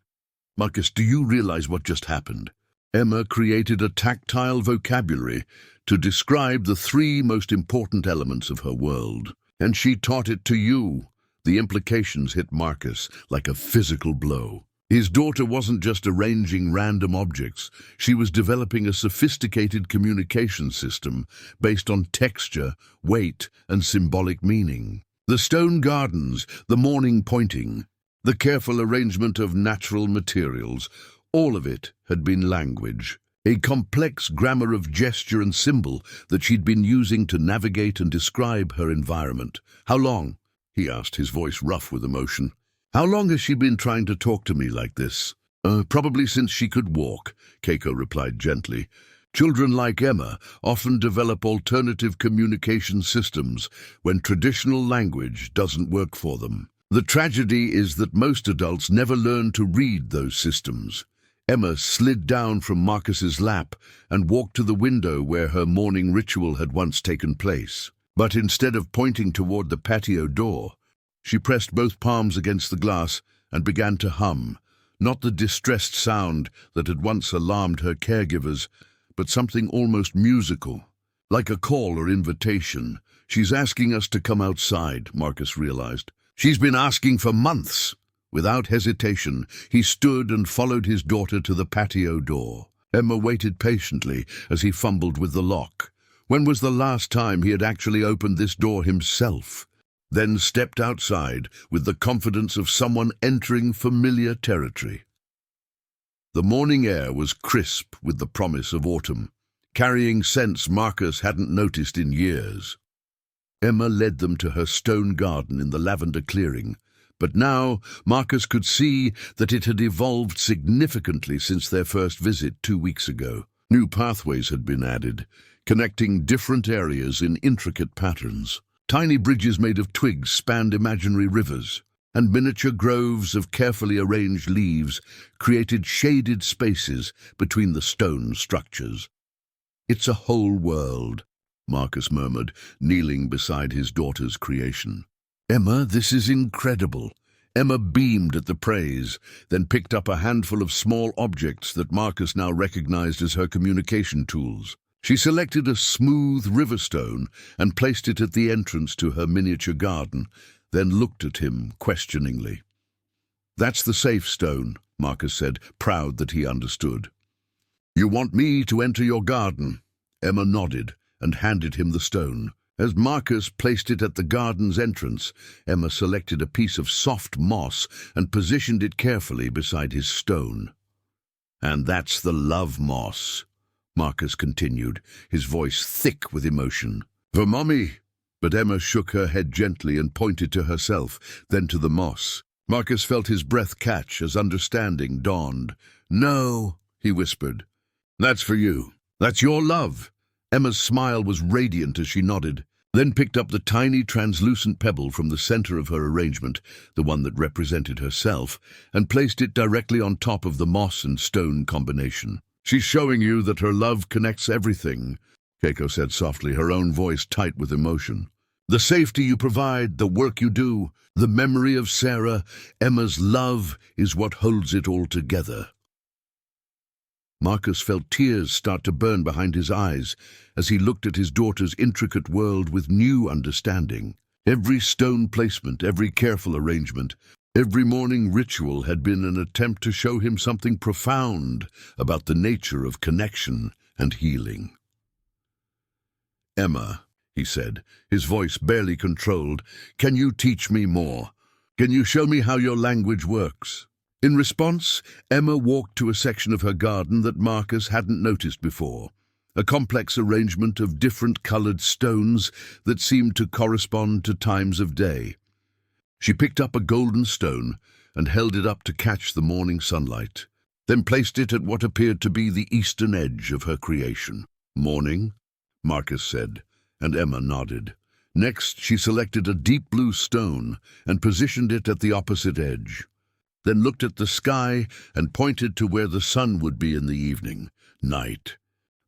"Marcus, do you realize what just happened?" Emma created a tactile vocabulary to describe the 3 most important elements of her world. "And she taught it to you." The implications hit Marcus like a physical blow. His daughter wasn't just arranging random objects, she was developing a sophisticated communication system based on texture, weight, and symbolic meaning. The stone gardens, the morning pointing, the careful arrangement of natural materials, all of it had been language, a complex grammar of gesture and symbol that she'd been using to navigate and describe her environment. "How long?" he asked, his voice rough with emotion. "How long has she been trying to talk to me like this?" Probably since she could walk," Keiko replied gently. "Children like Emma often develop alternative communication systems when traditional language doesn't work for them. The tragedy is that most adults never learn to read those systems." Emma slid down from Marcus's lap and walked to the window where her morning ritual had once taken place. But instead of pointing toward the patio door, she pressed both palms against the glass and began to hum, not the distressed sound that had once alarmed her caregivers, but something almost musical, like a call or invitation. "She's asking us to come outside," Marcus realized. "She's been asking for months." Without hesitation, he stood and followed his daughter to the patio door. Emma waited patiently as he fumbled with the lock. When was the last time he had actually opened this door himself? Then stepped outside with the confidence of someone entering familiar territory. The morning air was crisp with the promise of autumn, carrying scents Marcus hadn't noticed in years. Emma led them to her stone garden in the lavender clearing, but now Marcus could see that it had evolved significantly since their first visit 2 weeks ago. New pathways had been added, connecting different areas in intricate patterns. Tiny bridges made of twigs spanned imaginary rivers, and miniature groves of carefully arranged leaves created shaded spaces between the stone structures. It's a whole world, Marcus murmured, kneeling beside his daughter's creation. Emma, this is incredible. Emma beamed at the praise, then picked up a handful of small objects that Marcus now recognized as her communication tools. She selected a smooth river stone and placed it at the entrance to her miniature garden, then looked at him questioningly. That's the safe stone, Marcus said, proud that he understood. You want me to enter your garden? Emma nodded and handed him the stone. As Marcus placed it at the garden's entrance, Emma selected a piece of soft moss and positioned it carefully beside his stone. And that's the love moss, Marcus continued, his voice thick with emotion. For Mommy. But Emma shook her head gently and pointed to herself, then to the moss. Marcus felt his breath catch as understanding dawned. No, he whispered. That's for you. That's your love. Emma's smile was radiant as she nodded, then picked up the tiny translucent pebble from the center of her arrangement, the one that represented herself, and placed it directly on top of the moss and stone combination. She's showing you that her love connects everything, Keiko said softly, her own voice tight with emotion. The safety you provide, the work you do, the memory of Sarah, Emma's love is what holds it all together. Marcus felt tears start to burn behind his eyes as he looked at his daughter's intricate world with new understanding. Every stone placement, every careful arrangement, every morning ritual had been an attempt to show him something profound about the nature of connection and healing. Emma, he said, his voice barely controlled, can you teach me more? Can you show me how your language works? In response, Emma walked to a section of her garden that Marcus hadn't noticed before, a complex arrangement of different colored stones that seemed to correspond to times of day. She picked up a golden stone and held it up to catch the morning sunlight, then placed it at what appeared to be the eastern edge of her creation. Morning, Marcus said, and Emma nodded. Next, she selected a deep blue stone and positioned it at the opposite edge, then looked at the sky and pointed to where the sun would be in the evening, night.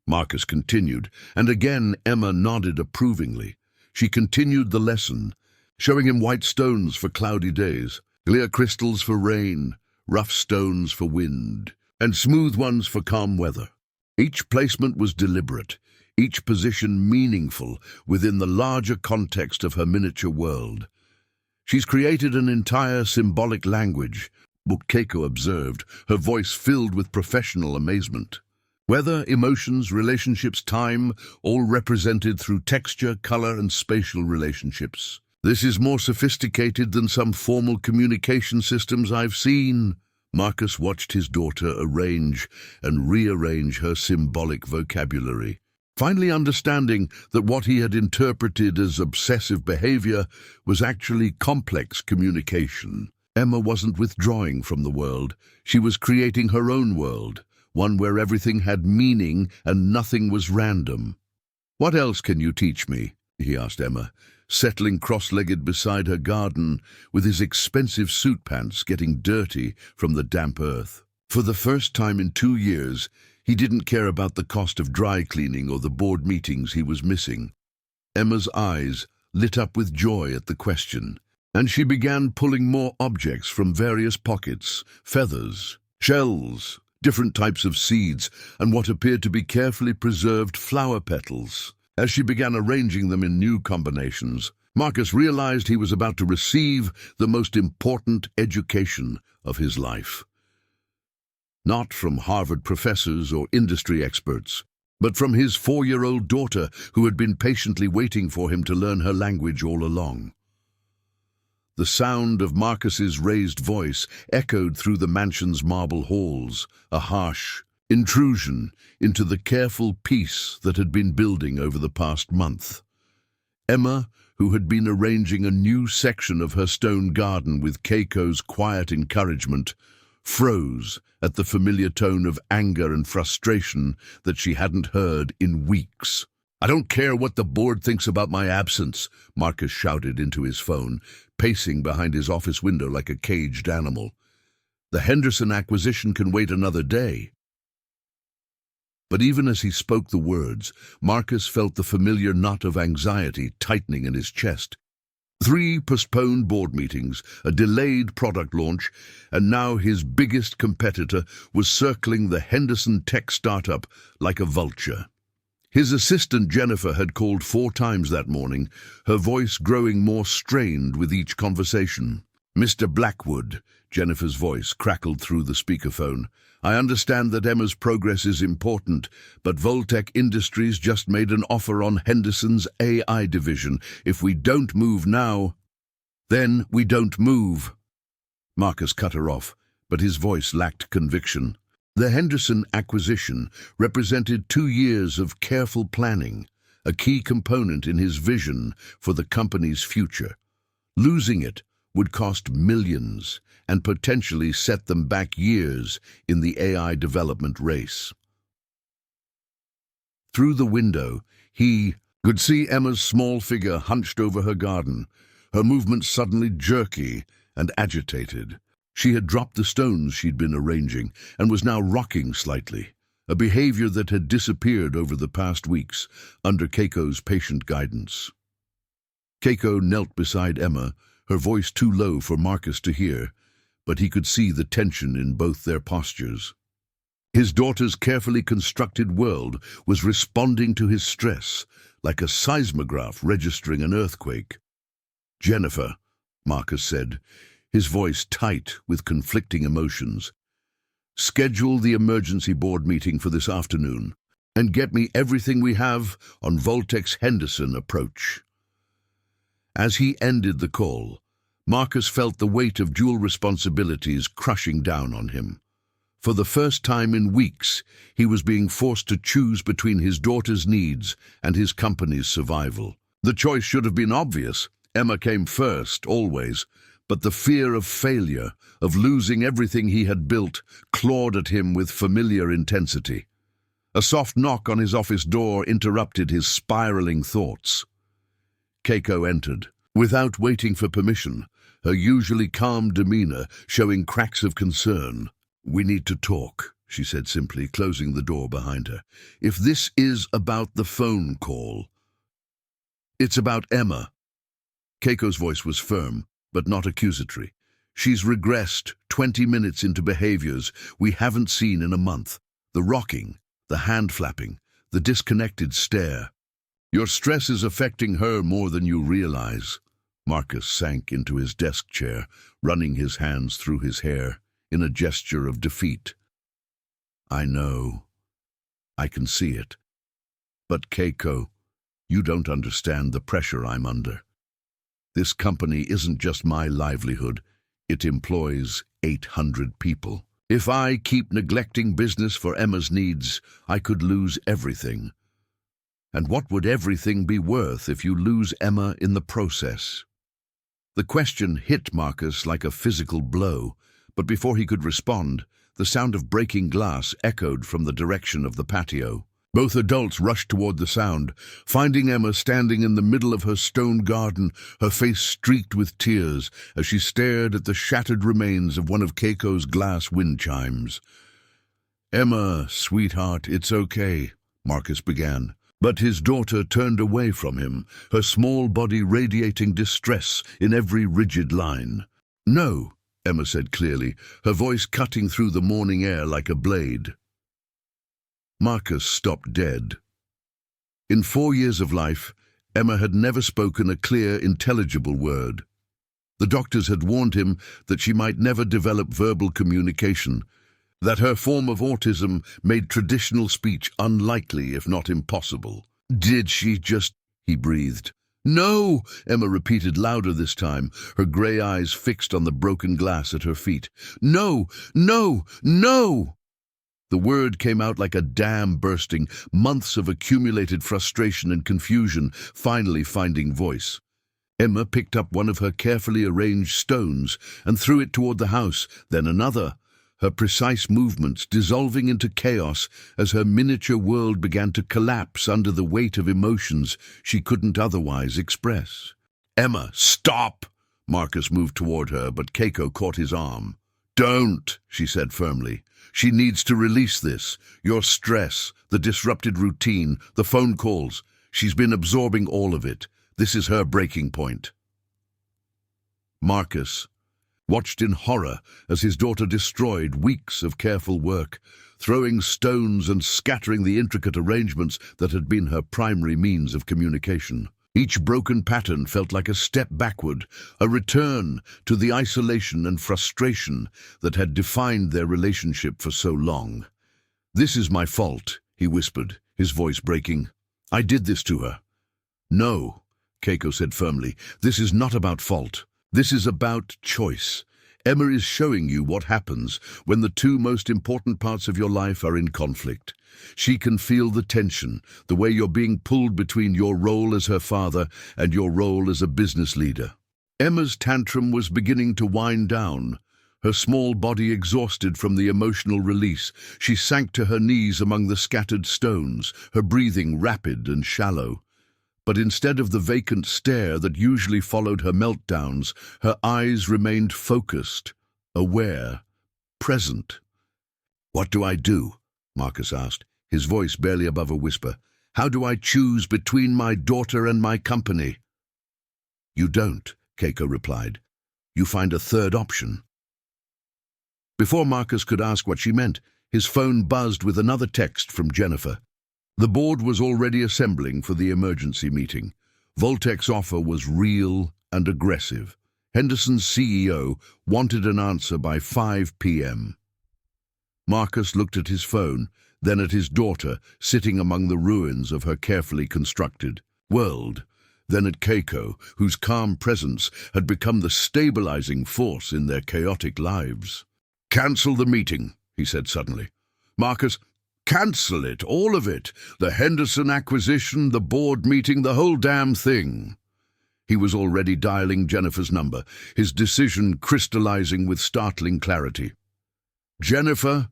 Marcus continued, and again Emma nodded approvingly. She continued the lesson, showing him white stones for cloudy days, clear crystals for rain, rough stones for wind, and smooth ones for calm weather. Each placement was deliberate, each position meaningful within the larger context of her miniature world. She's created an entire symbolic language, Keiko observed, her voice filled with professional amazement. Weather, emotions, relationships, time, all represented through texture, color, and spatial relationships. This is more sophisticated than some formal communication systems I've seen. Marcus watched his daughter arrange and rearrange her symbolic vocabulary, finally understanding that what he had interpreted as obsessive behavior was actually complex communication. Emma wasn't withdrawing from the world. She was creating her own world, one where everything had meaning and nothing was random. What else can you teach me? He asked Emma, settling cross-legged beside her garden with his expensive suit pants getting dirty from the damp earth. For the first time in 2 years, he didn't care about the cost of dry cleaning or the board meetings he was missing. Emma's eyes lit up with joy at the question, and she began pulling more objects from various pockets, feathers, shells, different types of seeds, and what appeared to be carefully preserved flower petals. As she began arranging them in new combinations, Marcus realized he was about to receive the most important education of his life. Not from Harvard professors or industry experts, but from his 4-year-old daughter who had been patiently waiting for him to learn her language all along. The sound of Marcus's raised voice echoed through the mansion's marble halls, a harsh intrusion into the careful peace that had been building over the past month. Emma, who had been arranging a new section of her stone garden with Keiko's quiet encouragement, froze at the familiar tone of anger and frustration that she hadn't heard in weeks. "I don't care what the board thinks about my absence," Marcus shouted into his phone, pacing behind his office window like a caged animal. "The Henderson acquisition can wait another day." But even as he spoke the words, Marcus felt the familiar knot of anxiety tightening in his chest. 3 postponed board meetings, a delayed product launch, and now his biggest competitor was circling the Henderson tech startup like a vulture. His assistant Jennifer had called 4 times that morning, her voice growing more strained with each conversation. "Mr. Blackwood," Jennifer's voice crackled through the speakerphone, "I understand that Emma's progress is important, but Voltec Industries just made an offer on Henderson's AI division. If we don't move now, then we don't move." Marcus cut her off, but his voice lacked conviction. The Henderson acquisition represented 2 years of careful planning, a key component in his vision for the company's future. Losing it would cost millions and potentially set them back years in the AI development race. Through the window, he could see Emma's small figure hunched over her garden, her movements suddenly jerky and agitated. She had dropped the stones she'd been arranging and was now rocking slightly, a behavior that had disappeared over the past weeks under Keiko's patient guidance. Keiko knelt beside Emma, her voice too low for Marcus to hear, but he could see the tension in both their postures. His daughter's carefully constructed world was responding to his stress, like a seismograph registering an earthquake. "Jennifer," Marcus said, his voice tight with conflicting emotions, "schedule the emergency board meeting for this afternoon and get me everything we have on Voltec's Henderson approach." As he ended the call, Marcus felt the weight of dual responsibilities crushing down on him. For the first time in weeks, he was being forced to choose between his daughter's needs and his company's survival. The choice should have been obvious. Emma came first, always, but the fear of failure, of losing everything he had built, clawed at him with familiar intensity. A soft knock on his office door interrupted his spiraling thoughts. Keiko entered, without waiting for permission, her usually calm demeanor showing cracks of concern. "We need to talk," she said simply, closing the door behind her. "If this is about the phone call, it's about Emma." Keiko's voice was firm, but not accusatory. "She's regressed 20 minutes into behaviors we haven't seen in a month. The rocking, the hand flapping, the disconnected stare. Your stress is affecting her more than you realize." Marcus sank into his desk chair, running his hands through his hair in a gesture of defeat. "I know. I can see it. But Keiko, you don't understand the pressure I'm under. This company isn't just my livelihood. It employs 800 people. If I keep neglecting business for Emma's needs, I could lose everything. And what would everything be worth if you lose Emma in the process?" The question hit Marcus like a physical blow, but before he could respond, the sound of breaking glass echoed from the direction of the patio. Both adults rushed toward the sound, finding Emma standing in the middle of her stone garden, her face streaked with tears as she stared at the shattered remains of one of Keiko's glass wind chimes. "Emma, sweetheart, it's okay," Marcus began. But his daughter turned away from him, her small body radiating distress in every rigid line. "No," Emma said clearly, her voice cutting through the morning air like a blade. Marcus stopped dead. In 4 years of life, Emma had never spoken a clear, intelligible word. The doctors had warned him that she might never develop verbal communication, that her form of autism made traditional speech unlikely, if not impossible. "Did she just—" he breathed. "No!" Emma repeated louder this time, her grey eyes fixed on the broken glass at her feet. "No! No! No!" The word came out like a dam bursting, months of accumulated frustration and confusion finally finding voice. Emma picked up one of her carefully arranged stones and threw it toward the house, then another, her precise movements dissolving into chaos as her miniature world began to collapse under the weight of emotions she couldn't otherwise express. "Emma, stop!" Marcus moved toward her, but Keiko caught his arm. Don't, she said firmly. She needs to release this. Your stress, the disrupted routine, the phone calls. She's been absorbing all of it. This is her breaking point. Marcus watched in horror as his daughter destroyed weeks of careful work, throwing stones and scattering the intricate arrangements that had been her primary means of communication. Each broken pattern felt like a step backward, a return to the isolation and frustration that had defined their relationship for so long. "This is my fault," he whispered, his voice breaking. "I did this to her." "No," Keiko said firmly, "this is not about fault. This is about choice. Emma is showing you what happens when the two most important parts of your life are in conflict. She can feel the tension, the way you're being pulled between your role as her father and your role as a business leader." Emma's tantrum was beginning to wind down. Her small body exhausted from the emotional release, she sank to her knees among the scattered stones, her breathing rapid and shallow. But instead of the vacant stare that usually followed her meltdowns, her eyes remained focused, aware, present. "What do I do?" Marcus asked, his voice barely above a whisper. "How do I choose between my daughter and my company?" "You don't," Keiko replied. "You find a third option." Before Marcus could ask what she meant, his phone buzzed with another text from Jennifer. The board was already assembling for the emergency meeting. Voltec's offer was real and aggressive. Henderson's CEO wanted an answer by 5 p.m. Marcus looked at his phone, then at his daughter sitting among the ruins of her carefully constructed world, then at Keiko, whose calm presence had become the stabilizing force in their chaotic lives. "Cancel the meeting," he said suddenly. "Marcus, cancel it, all of it. The Henderson acquisition, the board meeting, the whole damn thing." He was already dialing Jennifer's number, his decision crystallizing with startling clarity. "Jennifer,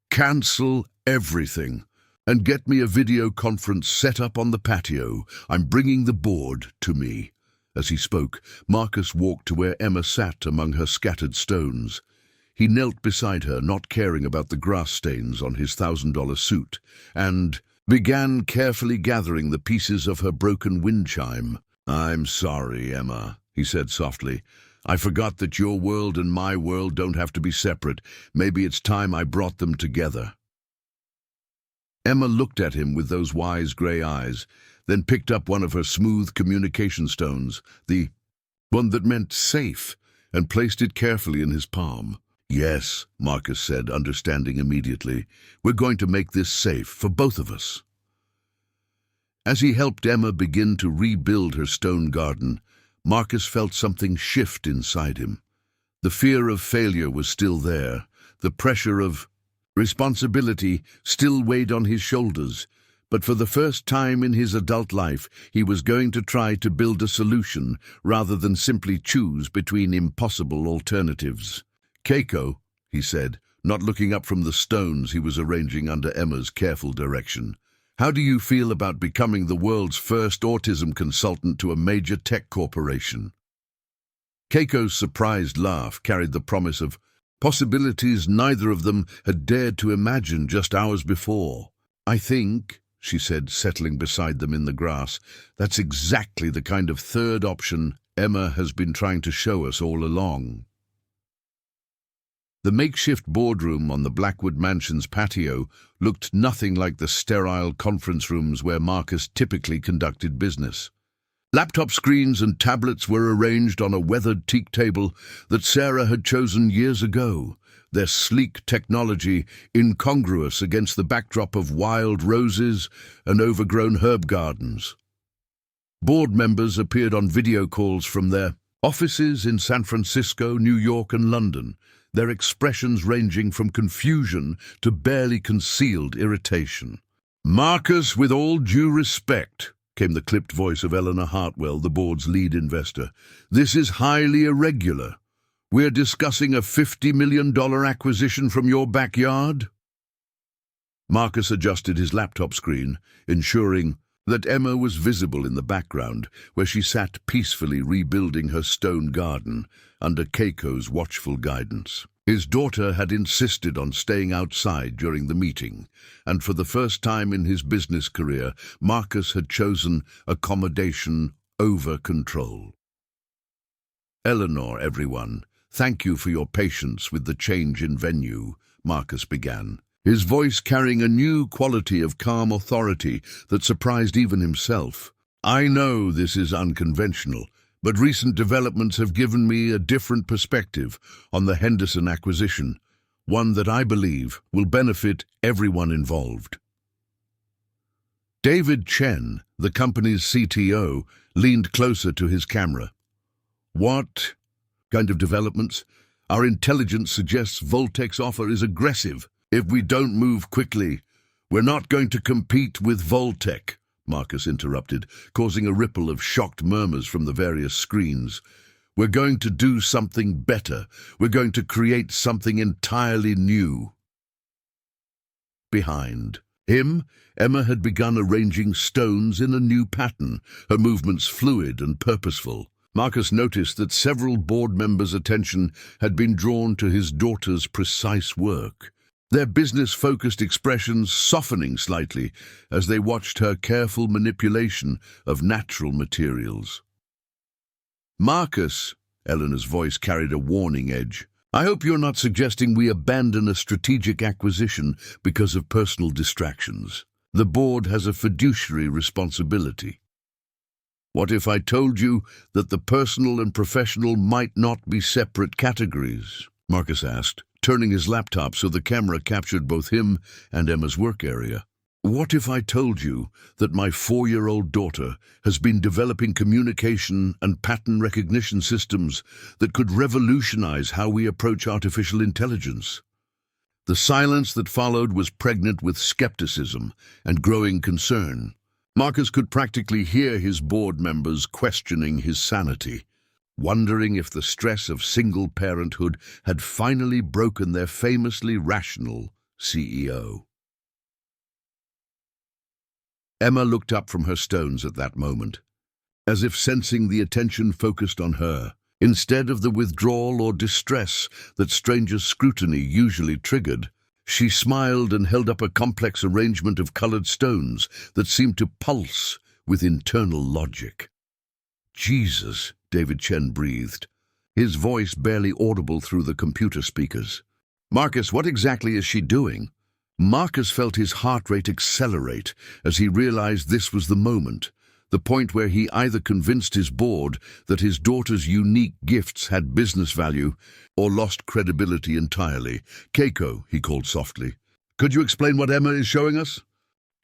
cancel everything. And get me a video conference set up on the patio. I'm bringing the board to me." As he spoke, Marcus walked to where Emma sat among her scattered stones. He knelt beside her, not caring about the grass stains on his $1,000 suit, and began carefully gathering the pieces of her broken wind chime. "I'm sorry, Emma," he said softly. "I forgot that your world and my world don't have to be separate. Maybe it's time I brought them together." Emma looked at him with those wise grey eyes, then picked up one of her smooth communication stones, the one that meant safe, and placed it carefully in his palm. "Yes," Marcus said, understanding immediately. "We're going to make this safe for both of us." As he helped Emma begin to rebuild her stone garden, Marcus felt something shift inside him. The fear of failure was still there. The pressure of responsibility still weighed on his shoulders. But for the first time in his adult life, he was going to try to build a solution rather than simply choose between impossible alternatives. "Keiko," he said, not looking up from the stones he was arranging under Emma's careful direction, "how do you feel about becoming the world's first autism consultant to a major tech corporation?" Keiko's surprised laugh carried the promise of possibilities neither of them had dared to imagine just hours before. "I think," she said, settling beside them in the grass, "that's exactly the kind of third option Emma has been trying to show us all along." The makeshift boardroom on the Blackwood Mansion's patio looked nothing like the sterile conference rooms where Marcus typically conducted business. Laptop screens and tablets were arranged on a weathered teak table that Sarah had chosen years ago, their sleek technology incongruous against the backdrop of wild roses and overgrown herb gardens. Board members appeared on video calls from their offices in San Francisco, New York, and London, their expressions ranging from confusion to barely concealed irritation. "Marcus, with all due respect," came the clipped voice of Eleanor Hartwell, the board's lead investor, "this is highly irregular. We're discussing a $50 million acquisition from your backyard." Marcus adjusted his laptop screen, ensuring that Emma was visible in the background, where she sat peacefully rebuilding her stone garden under Keiko's watchful guidance. His daughter had insisted on staying outside during the meeting, and for the first time in his business career, Marcus had chosen accommodation over control. "Eleanor, everyone, thank you for your patience with the change in venue," Marcus began, his voice carrying a new quality of calm authority that surprised even himself. "I know this is unconventional, but recent developments have given me a different perspective on the Henderson acquisition, one that I believe will benefit everyone involved." David Chen, the company's CTO, leaned closer to his camera. "What kind of developments? Our intelligence suggests Voltec's offer is aggressive. If we don't move quickly, we're not going to compete with Voltec," Marcus interrupted, causing a ripple of shocked murmurs from the various screens. "We're going to do something better. We're going to create something entirely new." Behind him, Emma had begun arranging stones in a new pattern, her movements fluid and purposeful. Marcus noticed that several board members' attention had been drawn to his daughter's precise work, their business-focused expressions softening slightly as they watched her careful manipulation of natural materials. "Marcus," Eleanor's voice carried a warning edge, "I hope you're not suggesting we abandon a strategic acquisition because of personal distractions. The board has a fiduciary responsibility." "What if I told you that the personal and professional might not be separate categories?" Marcus asked, turning his laptop so the camera captured both him and Emma's work area. "What if I told you that my 4-year-old daughter has been developing communication and pattern recognition systems that could revolutionize how we approach artificial intelligence?" The silence that followed was pregnant with skepticism and growing concern. Marcus could practically hear his board members questioning his sanity, wondering if the stress of single parenthood had finally broken their famously rational CEO. Emma looked up from her stones at that moment, as if sensing the attention focused on her, instead of the withdrawal or distress that stranger scrutiny usually triggered. She smiled and held up a complex arrangement of colored stones that seemed to pulse with internal logic. "Jesus," David Chen breathed, his voice barely audible through the computer speakers. "Marcus, what exactly is she doing?" Marcus felt his heart rate accelerate as he realized this was the moment, the point where he either convinced his board that his daughter's unique gifts had business value or lost credibility entirely. "Keiko," he called softly, "could you explain what Emma is showing us?"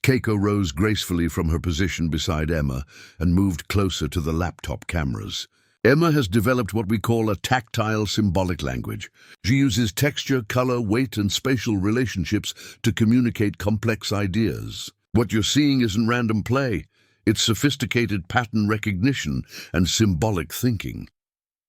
Keiko rose gracefully from her position beside Emma and moved closer to the laptop cameras. "Emma has developed what we call a tactile symbolic language. She uses texture, color, weight, and spatial relationships to communicate complex ideas. What you're seeing isn't random play. It's sophisticated pattern recognition and symbolic thinking."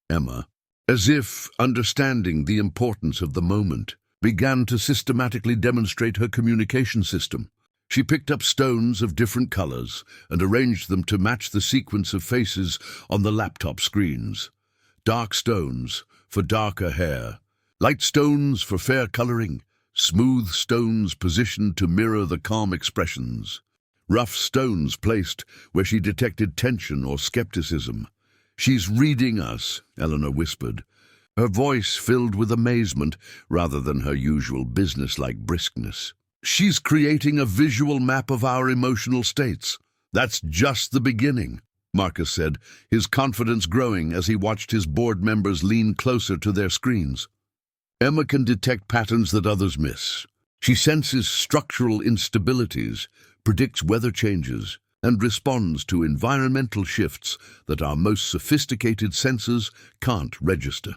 Emma, as if understanding the importance of the moment, began to systematically demonstrate her communication system. She picked up stones of different colors and arranged them to match the sequence of faces on the laptop screens. Dark stones for darker hair, light stones for fair coloring, smooth stones positioned to mirror the calm expressions. Rough stones placed where she detected tension or skepticism. "She's reading us," Eleanor whispered, her voice filled with amazement rather than her usual business-like briskness. "She's creating a visual map of our emotional states. That's just the beginning," Marcus said, his confidence growing as he watched his board members lean closer to their screens. "Emma can detect patterns that others miss. She senses structural instabilities, predicts weather changes, and responds to environmental shifts that our most sophisticated senses can't register."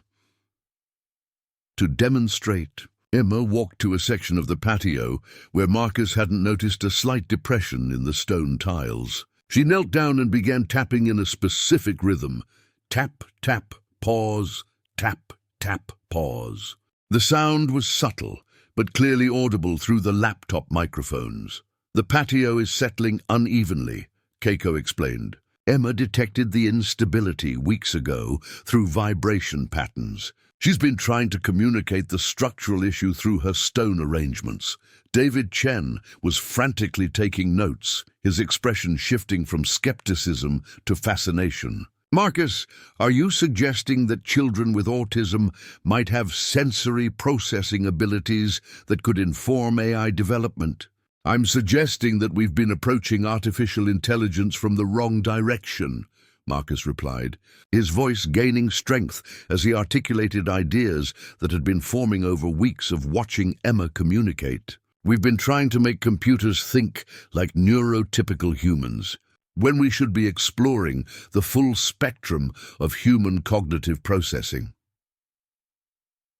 To demonstrate, Emma walked to a section of the patio where Marcus hadn't noticed a slight depression in the stone tiles. She knelt down and began tapping in a specific rhythm. Tap, tap, pause, tap, tap, pause. The sound was subtle, but clearly audible through the laptop microphones. "The patio is settling unevenly," Keiko explained. "Emma detected the instability weeks ago through vibration patterns. She's been trying to communicate the structural issue through her stone arrangements. David Chen was frantically taking notes, his expression shifting from skepticism to fascination. Marcus, are you suggesting that children with autism might have sensory processing abilities that could inform AI development? I'm suggesting that we've been approaching artificial intelligence from the wrong direction, Marcus replied, his voice gaining strength as he articulated ideas that had been forming over weeks of watching Emma communicate. We've been trying to make computers think like neurotypical humans, when we should be exploring the full spectrum of human cognitive processing.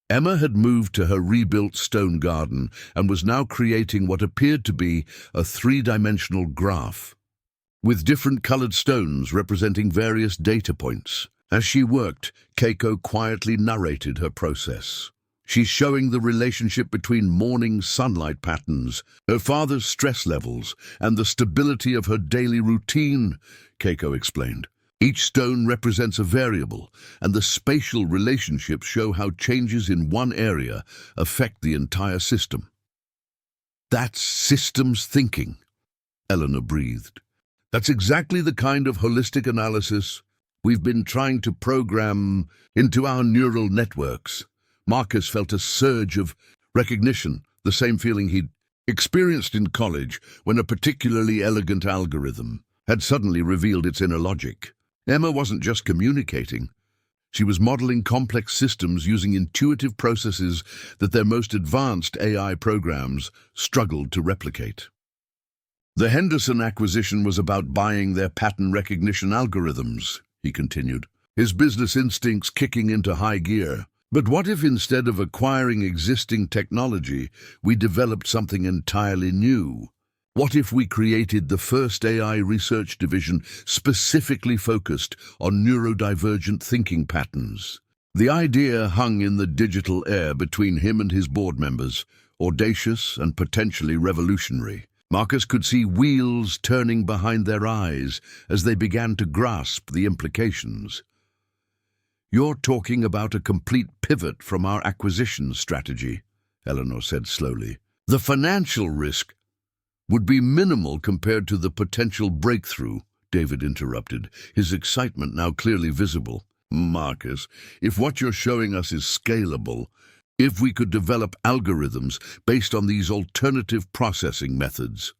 Emma had moved to her rebuilt stone garden and was now creating what appeared to be a three-dimensional graph, with different colored stones representing various data points. As she worked, Keiko quietly narrated her process. She's showing the relationship between morning sunlight patterns, her father's stress levels, and the stability of her daily routine, Keiko explained. Each stone represents a variable, and the spatial relationships show how changes in one area affect the entire system. That's systems thinking, Eleanor breathed. That's exactly the kind of holistic analysis we've been trying to program into our neural networks. Marcus felt a surge of recognition, the same feeling he'd experienced in college when a particularly elegant algorithm had suddenly revealed its inner logic. Emma wasn't just communicating. She was modeling complex systems using intuitive processes that their most advanced AI programs struggled to replicate. The Henderson acquisition was about buying their pattern recognition algorithms, he continued, his business instincts kicking into high gear. But what if instead of acquiring existing technology, we developed something entirely new? What if we created the first AI research division specifically focused on neurodivergent thinking patterns? The idea hung in the digital air between him and his board members, audacious and potentially revolutionary. Marcus could see wheels turning behind their eyes as they began to grasp the implications. You're talking about a complete pivot from our acquisition strategy, Eleanor said slowly. The financial risk would be minimal compared to the potential breakthrough, David interrupted, his excitement now clearly visible. Marcus, if what you're showing us is scalable, if we could develop algorithms based on these alternative processing methods,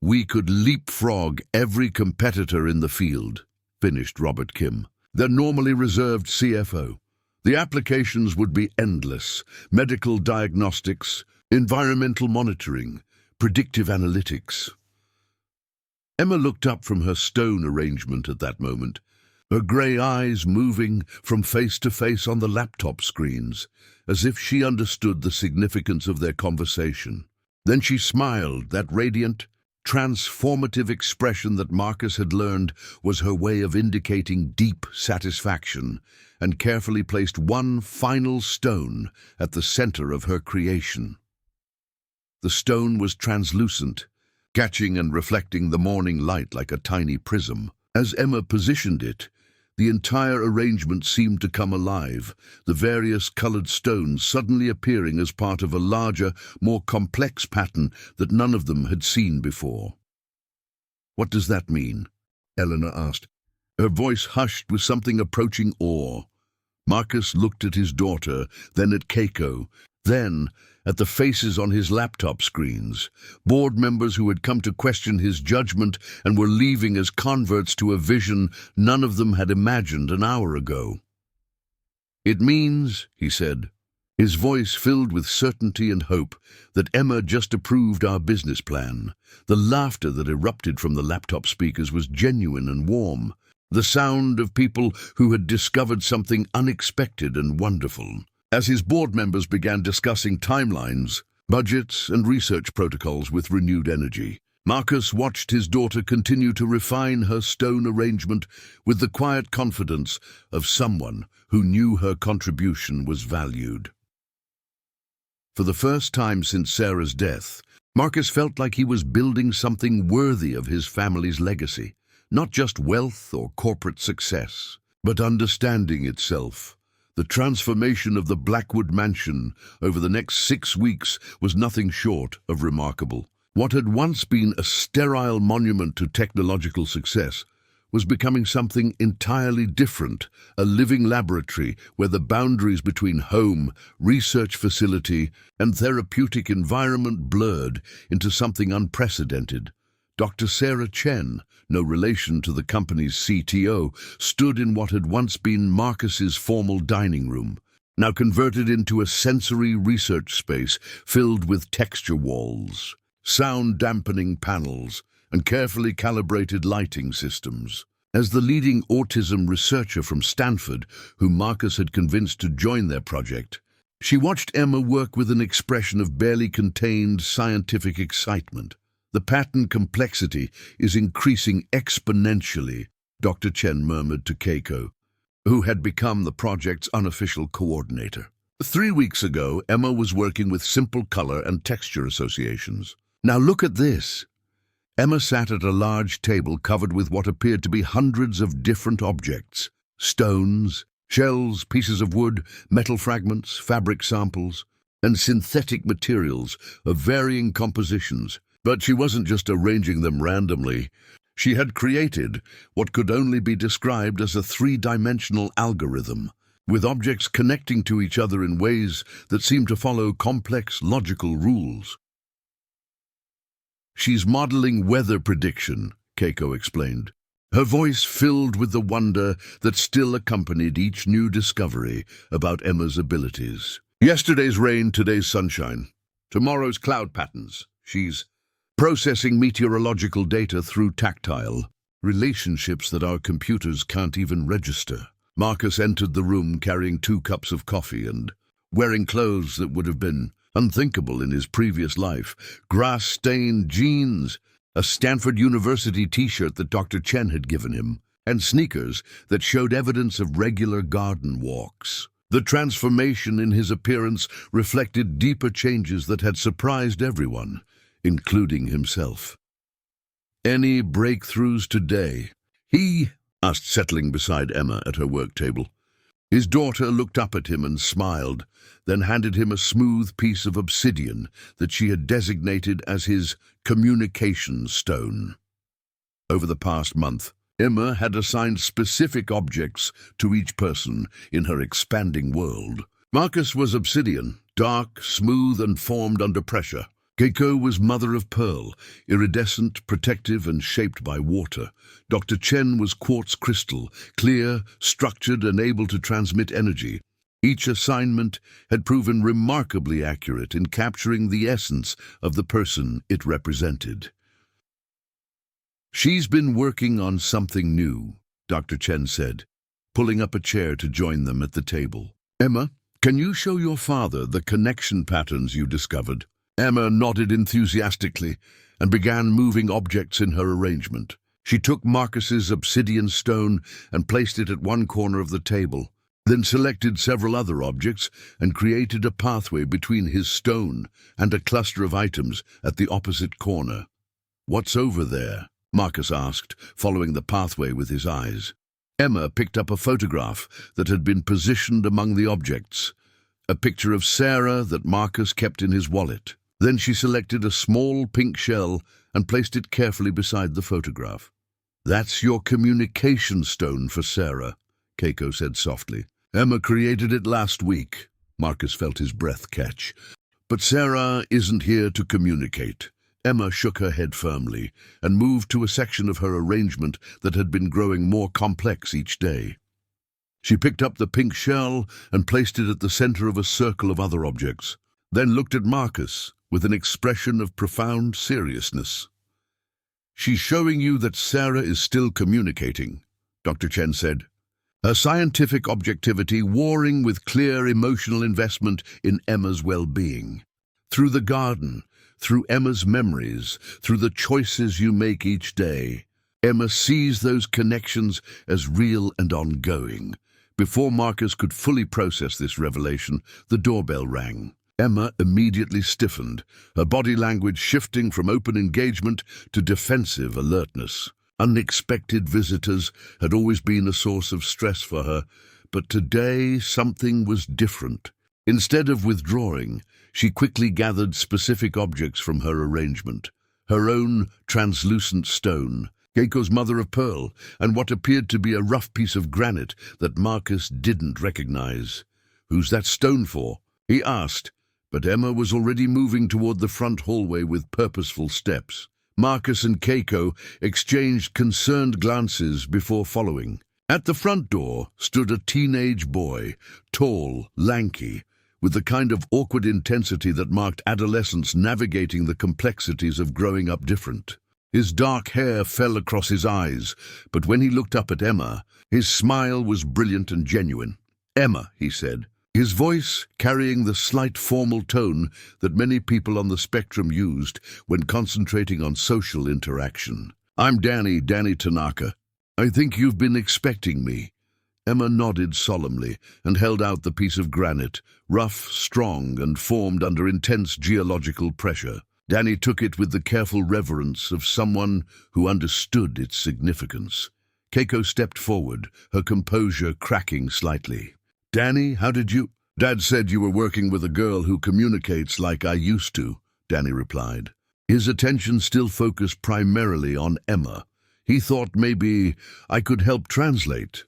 we could leapfrog every competitor in the field, finished Robert Kim, their normally reserved CFO. The applications would be endless: medical diagnostics, environmental monitoring, predictive analytics. Emma looked up from her stone arrangement at that moment, her grey eyes moving from face to face on the laptop screens, as if she understood the significance of their conversation. Then she smiled, that radiant, transformative expression that Marcus had learned was her way of indicating deep satisfaction, and carefully placed one final stone at the center of her creation. The stone was translucent, catching and reflecting the morning light like a tiny prism. As Emma positioned it, the entire arrangement seemed to come alive, the various colored stones suddenly appearing as part of a larger, more complex pattern that none of them had seen before. What does that mean? Eleanor asked, her voice hushed with something approaching awe. Marcus looked at his daughter, then at Keiko, then at the faces on his laptop screens, board members who had come to question his judgment and were leaving as converts to a vision none of them had imagined an hour ago. It means, he said, his voice filled with certainty and hope, that Emma just approved our business plan. The laughter that erupted from the laptop speakers was genuine and warm, the sound of people who had discovered something unexpected and wonderful. As his board members began discussing timelines, budgets, and research protocols with renewed energy, Marcus watched his daughter continue to refine her stone arrangement with the quiet confidence of someone who knew her contribution was valued. For the first time since Sarah's death, Marcus felt like he was building something worthy of his family's legacy, not just wealth or corporate success, but understanding itself, The transformation of the Blackwood mansion over the next 6 weeks was nothing short of remarkable. What had once been a sterile monument to technological success was becoming something entirely different, a living laboratory where the boundaries between home, research facility, and therapeutic environment blurred into something unprecedented. Dr. Sarah Chen, no relation to the company's CTO, stood in what had once been Marcus's formal dining room, now converted into a sensory research space filled with texture walls, sound-dampening panels, and carefully calibrated lighting systems. As the leading autism researcher from Stanford, whom Marcus had convinced to join their project, she watched Emma work with an expression of barely contained scientific excitement. "The pattern complexity is increasing exponentially," Dr. Chen murmured to Keiko, who had become the project's unofficial coordinator. 3 weeks ago, Emma was working with simple color and texture associations. "Now look at this." Emma sat at a large table covered with what appeared to be hundreds of different objects: stones, shells, pieces of wood, metal fragments, fabric samples, and synthetic materials of varying compositions. But she wasn't just arranging them randomly. She had created what could only be described as a 3-dimensional algorithm, with objects connecting to each other in ways that seemed to follow complex logical rules. "She's modeling weather prediction," Keiko explained, her voice filled with the wonder that still accompanied each new discovery about Emma's abilities. "Yesterday's rain, today's sunshine, tomorrow's cloud patterns." She's processing meteorological data through tactile relationships that our computers can't even register. Marcus entered the room carrying 2 cups of coffee and wearing clothes that would have been unthinkable in his previous life: grass-stained jeans, a Stanford University t-shirt that Dr. Chen had given him, and sneakers that showed evidence of regular garden walks. The transformation in his appearance reflected deeper changes that had surprised everyone, including himself. "Any breakthroughs today?" he asked, settling beside Emma at her work table. His daughter looked up at him and smiled, then handed him a smooth piece of obsidian that she had designated as his communication stone. Over the past month, Emma had assigned specific objects to each person in her expanding world. Marcus was obsidian, dark, smooth, and formed under pressure. Keiko was mother of pearl, iridescent, protective, and shaped by water. Dr. Chen was quartz crystal, clear, structured, and able to transmit energy. Each assignment had proven remarkably accurate in capturing the essence of the person it represented. "She's been working on something new," Dr. Chen said, pulling up a chair to join them at the table. "Emma, can you show your father the connection patterns you discovered?" Emma nodded enthusiastically and began moving objects in her arrangement. She took Marcus's obsidian stone and placed it at one corner of the table, then selected several other objects and created a pathway between his stone and a cluster of items at the opposite corner. "What's over there?" Marcus asked, following the pathway with his eyes. Emma picked up a photograph that had been positioned among the objects, a picture of Sarah that Marcus kept in his wallet. Then she selected a small pink shell and placed it carefully beside the photograph. "That's your communication stone for Sarah," Keiko said softly. "Emma created it last week." Marcus felt his breath catch. "But Sarah isn't here to communicate." Emma shook her head firmly and moved to a section of her arrangement that had been growing more complex each day. She picked up the pink shell and placed it at the center of a circle of other objects, then looked at Marcus with an expression of profound seriousness. "She's showing you that Sarah is still communicating," Dr. Chen said, her scientific objectivity warring with clear emotional investment in Emma's well-being. "Through the garden, through Emma's memories, through the choices you make each day, Emma sees those connections as real and ongoing." Before Marcus could fully process this revelation, the doorbell rang. Emma immediately stiffened, her body language shifting from open engagement to defensive alertness. Unexpected visitors had always been a source of stress for her, But today something was different. Instead of withdrawing, she quickly gathered specific objects from her arrangement. Her own translucent stone, Keiko's mother of pearl, and what appeared to be a rough piece of granite that Marcus didn't recognize. "Who's that stone for?" he asked, but Emma was already moving toward the front hallway with purposeful steps. Marcus and Keiko exchanged concerned glances before following. At the front door stood a teenage boy, tall, lanky, with the kind of awkward intensity that marked adolescence navigating the complexities of growing up different. His dark hair fell across his eyes, but when he looked up at Emma, his smile was brilliant and genuine. "Emma," he said, his voice carrying the slight formal tone that many people on the spectrum used when concentrating on social interaction. "I'm Danny Tanaka. I think you've been expecting me." Emma nodded solemnly and held out the piece of granite, rough, strong, and formed under intense geological pressure. Danny took it with the careful reverence of someone who understood its significance. Keiko stepped forward, her composure cracking slightly. "Danny, how did you—" "Dad said you were working with a girl who communicates like I used to," Danny replied. His attention still focused primarily on Emma. He thought maybe I could help translate.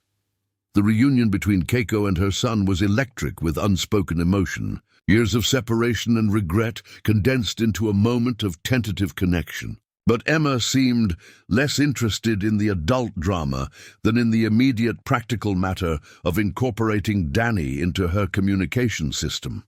The reunion between Keiko and her son was electric with unspoken emotion. Years of separation and regret condensed into a moment of tentative connection. But Emma seemed less interested in the adult drama than in the immediate practical matter of incorporating Danny into her communication system.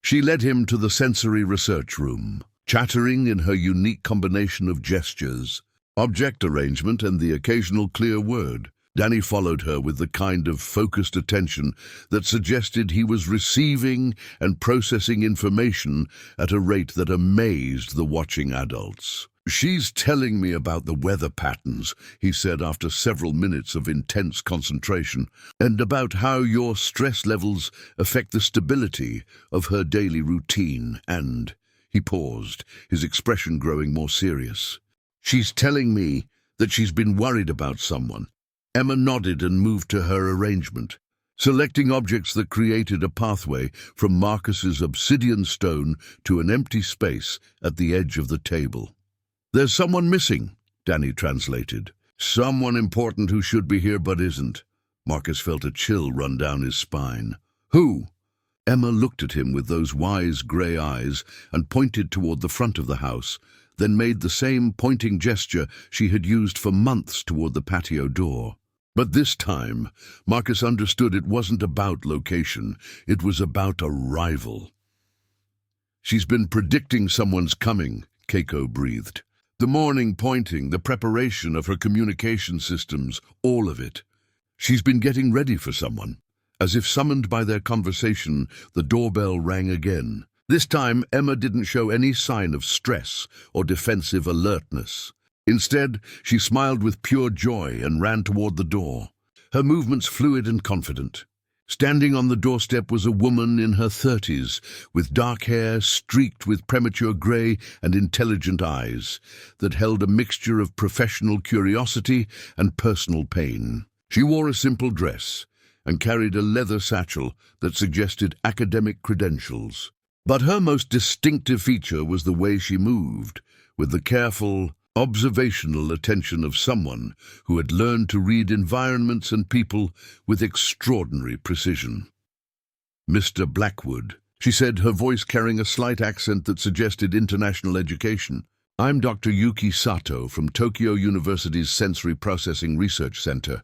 She led him to the sensory research room, chattering in her unique combination of gestures, object arrangement, and the occasional clear word. Danny followed her with the kind of focused attention that suggested he was receiving and processing information at a rate that amazed the watching adults. "She's telling me about the weather patterns," he said after several minutes of intense concentration, "and about how your stress levels affect the stability of her daily routine, and—" He paused, his expression growing more serious. "She's telling me that she's been worried about someone." Emma nodded and moved to her arrangement, selecting objects that created a pathway from Marcus's obsidian stone to an empty space at the edge of the table. "There's someone missing," Danny translated. "Someone important who should be here but isn't." Marcus felt a chill run down his spine. "Who?" Emma looked at him with those wise grey eyes and pointed toward the front of the house, then made the same pointing gesture she had used for months toward the patio door. But this time, Marcus understood it wasn't about location, it was about arrival. "She's been predicting someone's coming," Keiko breathed. "The morning pointing, the preparation of her communication systems, all of it. She's been getting ready for someone." As if summoned by their conversation, the doorbell rang again. This time, Emma didn't show any sign of stress or defensive alertness. Instead, she smiled with pure joy and ran toward the door, her movements fluid and confident. Standing on the doorstep was a woman in her 30s, with dark hair streaked with premature grey and intelligent eyes that held a mixture of professional curiosity and personal pain. She wore a simple dress and carried a leather satchel that suggested academic credentials. But her most distinctive feature was the way she moved, with the careful, observational attention of someone who had learned to read environments and people with extraordinary precision. "Mr. Blackwood," she said, her voice carrying a slight accent that suggested international education. "I'm Dr. Yuki Sato from Tokyo University's Sensory Processing Research Center.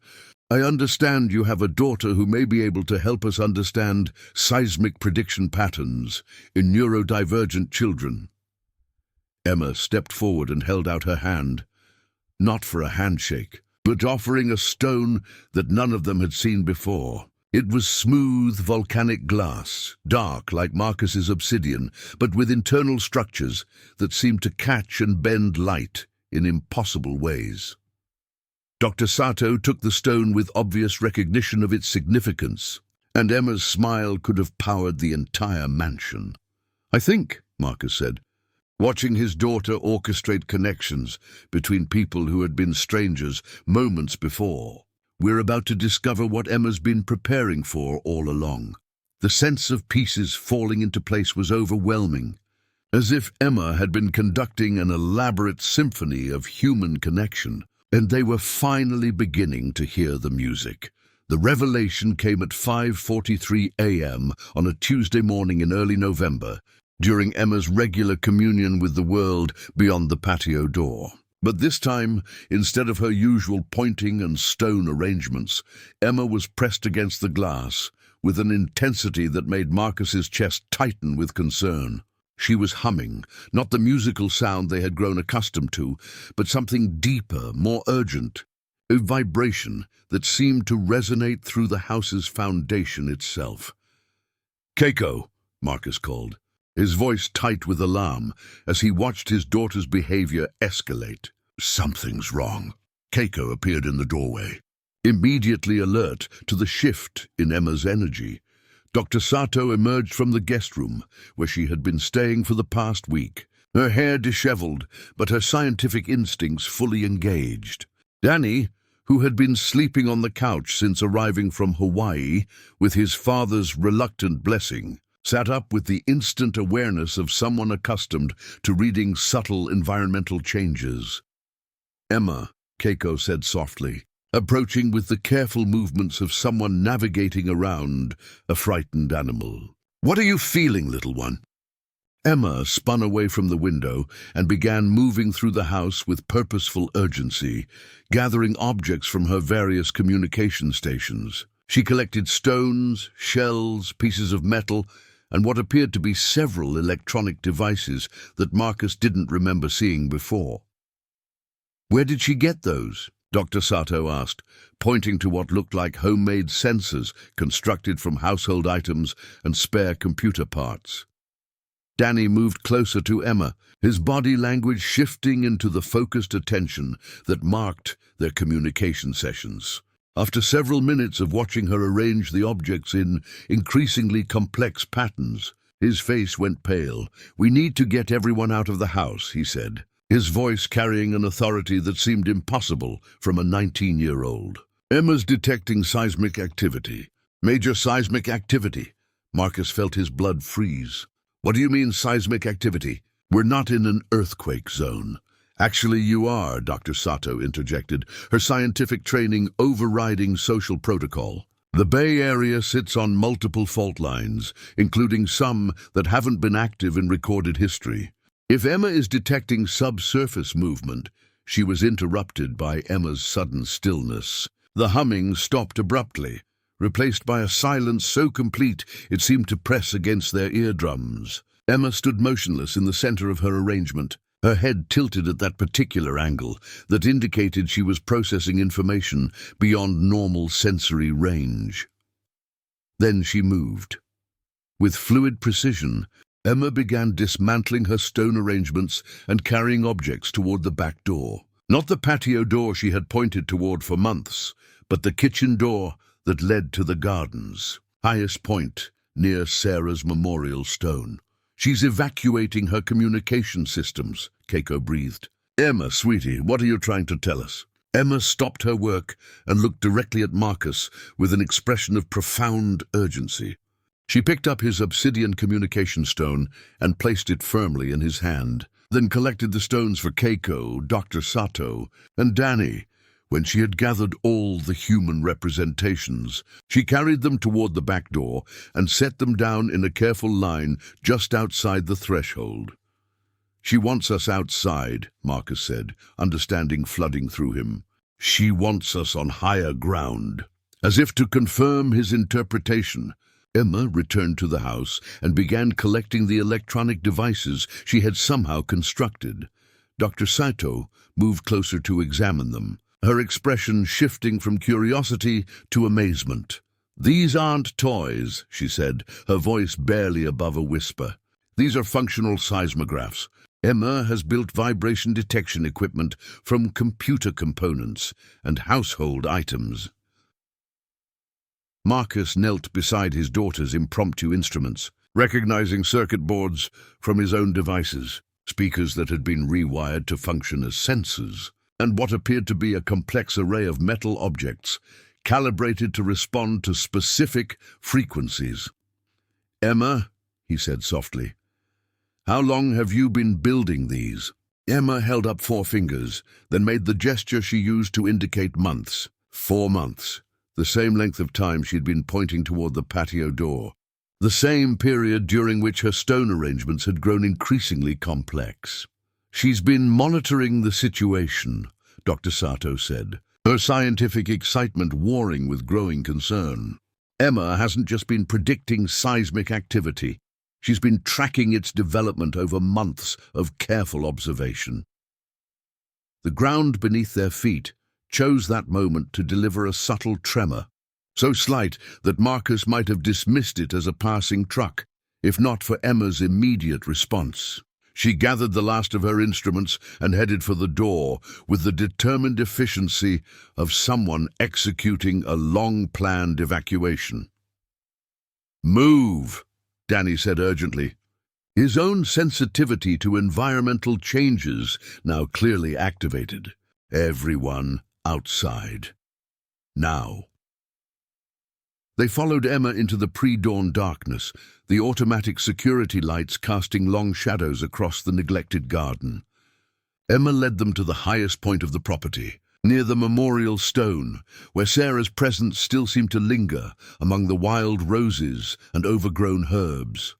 I understand you have a daughter who may be able to help us understand seismic prediction patterns in neurodivergent children." Emma stepped forward and held out her hand, not for a handshake, but offering a stone that none of them had seen before. It was smooth, volcanic glass, dark like Marcus's obsidian, but with internal structures that seemed to catch and bend light in impossible ways. Dr. Sato took the stone with obvious recognition of its significance, and Emma's smile could have powered the entire mansion. "I think," Marcus said, watching his daughter orchestrate connections between people who had been strangers moments before, We're about to discover what Emma's been preparing for all along. The sense of pieces falling into place was overwhelming, as if Emma had been conducting an elaborate symphony of human connection, and they were finally beginning to hear the music. The revelation came at 5:43 a.m. on a Tuesday morning in early November, during Emma's regular communion with the world beyond the patio door. But this time, instead of her usual pointing and stone arrangements, Emma was pressed against the glass with an intensity that made Marcus's chest tighten with concern. She was humming, not the musical sound they had grown accustomed to, but something deeper, more urgent, a vibration that seemed to resonate through the house's foundation itself. "Keiko," Marcus called, his voice tight with alarm as he watched his daughter's behavior escalate. "Something's wrong." Keiko appeared in the doorway, immediately alert to the shift in Emma's energy. Dr. Sato emerged from the guest room, where she had been staying for the past week, her hair disheveled, but her scientific instincts fully engaged. Danny, who had been sleeping on the couch since arriving from Hawaii with his father's reluctant blessing, sat up with the instant awareness of someone accustomed to reading subtle environmental changes. "Emma," Keiko said softly, approaching with the careful movements of someone navigating around a frightened animal. "What are you feeling, little one?" Emma spun away from the window and began moving through the house with purposeful urgency, gathering objects from her various communication stations. She collected stones, shells, pieces of metal, and what appeared to be several electronic devices that Marcus didn't remember seeing before. "Where did she get those?" Dr. Sato asked, pointing to what looked like homemade sensors constructed from household items and spare computer parts. Danny moved closer to Emma, his body language shifting into the focused attention that marked their communication sessions. After several minutes of watching her arrange the objects in increasingly complex patterns, his face went pale. "We need to get everyone out of the house," he said, his voice carrying an authority that seemed impossible from a 19-year-old. "Emma's detecting seismic activity. Major seismic activity." Marcus felt his blood freeze. "What do you mean, seismic activity?" "We're not in an earthquake zone." "Actually, you are," Dr. Sato interjected, her scientific training overriding social protocol. "The Bay Area sits on multiple fault lines, including some that haven't been active in recorded history. If Emma is detecting subsurface movement..." She was interrupted by Emma's sudden stillness. The humming stopped abruptly, replaced by a silence so complete it seemed to press against their eardrums. Emma stood motionless in the center of her arrangement, her head tilted at that particular angle that indicated she was processing information beyond normal sensory range. Then she moved. With fluid precision, Emma began dismantling her stone arrangements and carrying objects toward the back door. Not the patio door she had pointed toward for months, but the kitchen door that led to the gardens, highest point near Sarah's memorial stone. "She's evacuating her communication systems," Keiko breathed. "Emma, sweetie, what are you trying to tell us?" Emma stopped her work and looked directly at Marcus with an expression of profound urgency. She picked up his obsidian communication stone and placed it firmly in his hand, then collected the stones for Keiko, Dr. Sato, and Danny. When she had gathered all the human representations, she carried them toward the back door and set them down in a careful line just outside the threshold. "She wants us outside," Marcus said, understanding flooding through him. "She wants us on higher ground." As if to confirm his interpretation, Emma returned to the house and began collecting the electronic devices she had somehow constructed. Dr. Sato moved closer to examine them, her expression shifting from curiosity to amazement. "These aren't toys," she said, her voice barely above a whisper. "These are functional seismographs. Emma has built vibration detection equipment from computer components and household items." Marcus knelt beside his daughter's impromptu instruments, recognizing circuit boards from his own devices, speakers that had been rewired to function as sensors, and what appeared to be a complex array of metal objects calibrated to respond to specific frequencies. "Emma," he said softly, "how long have you been building these?" Emma held up 4 fingers, then made the gesture she used to indicate months. 4 months, the same length of time she'd been pointing toward the patio door. The same period during which her stone arrangements had grown increasingly complex. "She's been monitoring the situation," Dr. Sato said, her scientific excitement warring with growing concern. "Emma hasn't just been predicting seismic activity. She's been tracking its development over months of careful observation." The ground beneath their feet chose that moment to deliver a subtle tremor, so slight that Marcus might have dismissed it as a passing truck, if not for Emma's immediate response. She gathered the last of her instruments and headed for the door with the determined efficiency of someone executing a long-planned evacuation. "Move," Danny said urgently, his own sensitivity to environmental changes now clearly activated. "Everyone outside. Now." They followed Emma into the pre-dawn darkness, the automatic security lights casting long shadows across the neglected garden. Emma led them to the highest point of the property, near the memorial stone, where Sarah's presence still seemed to linger among the wild roses and overgrown herbs.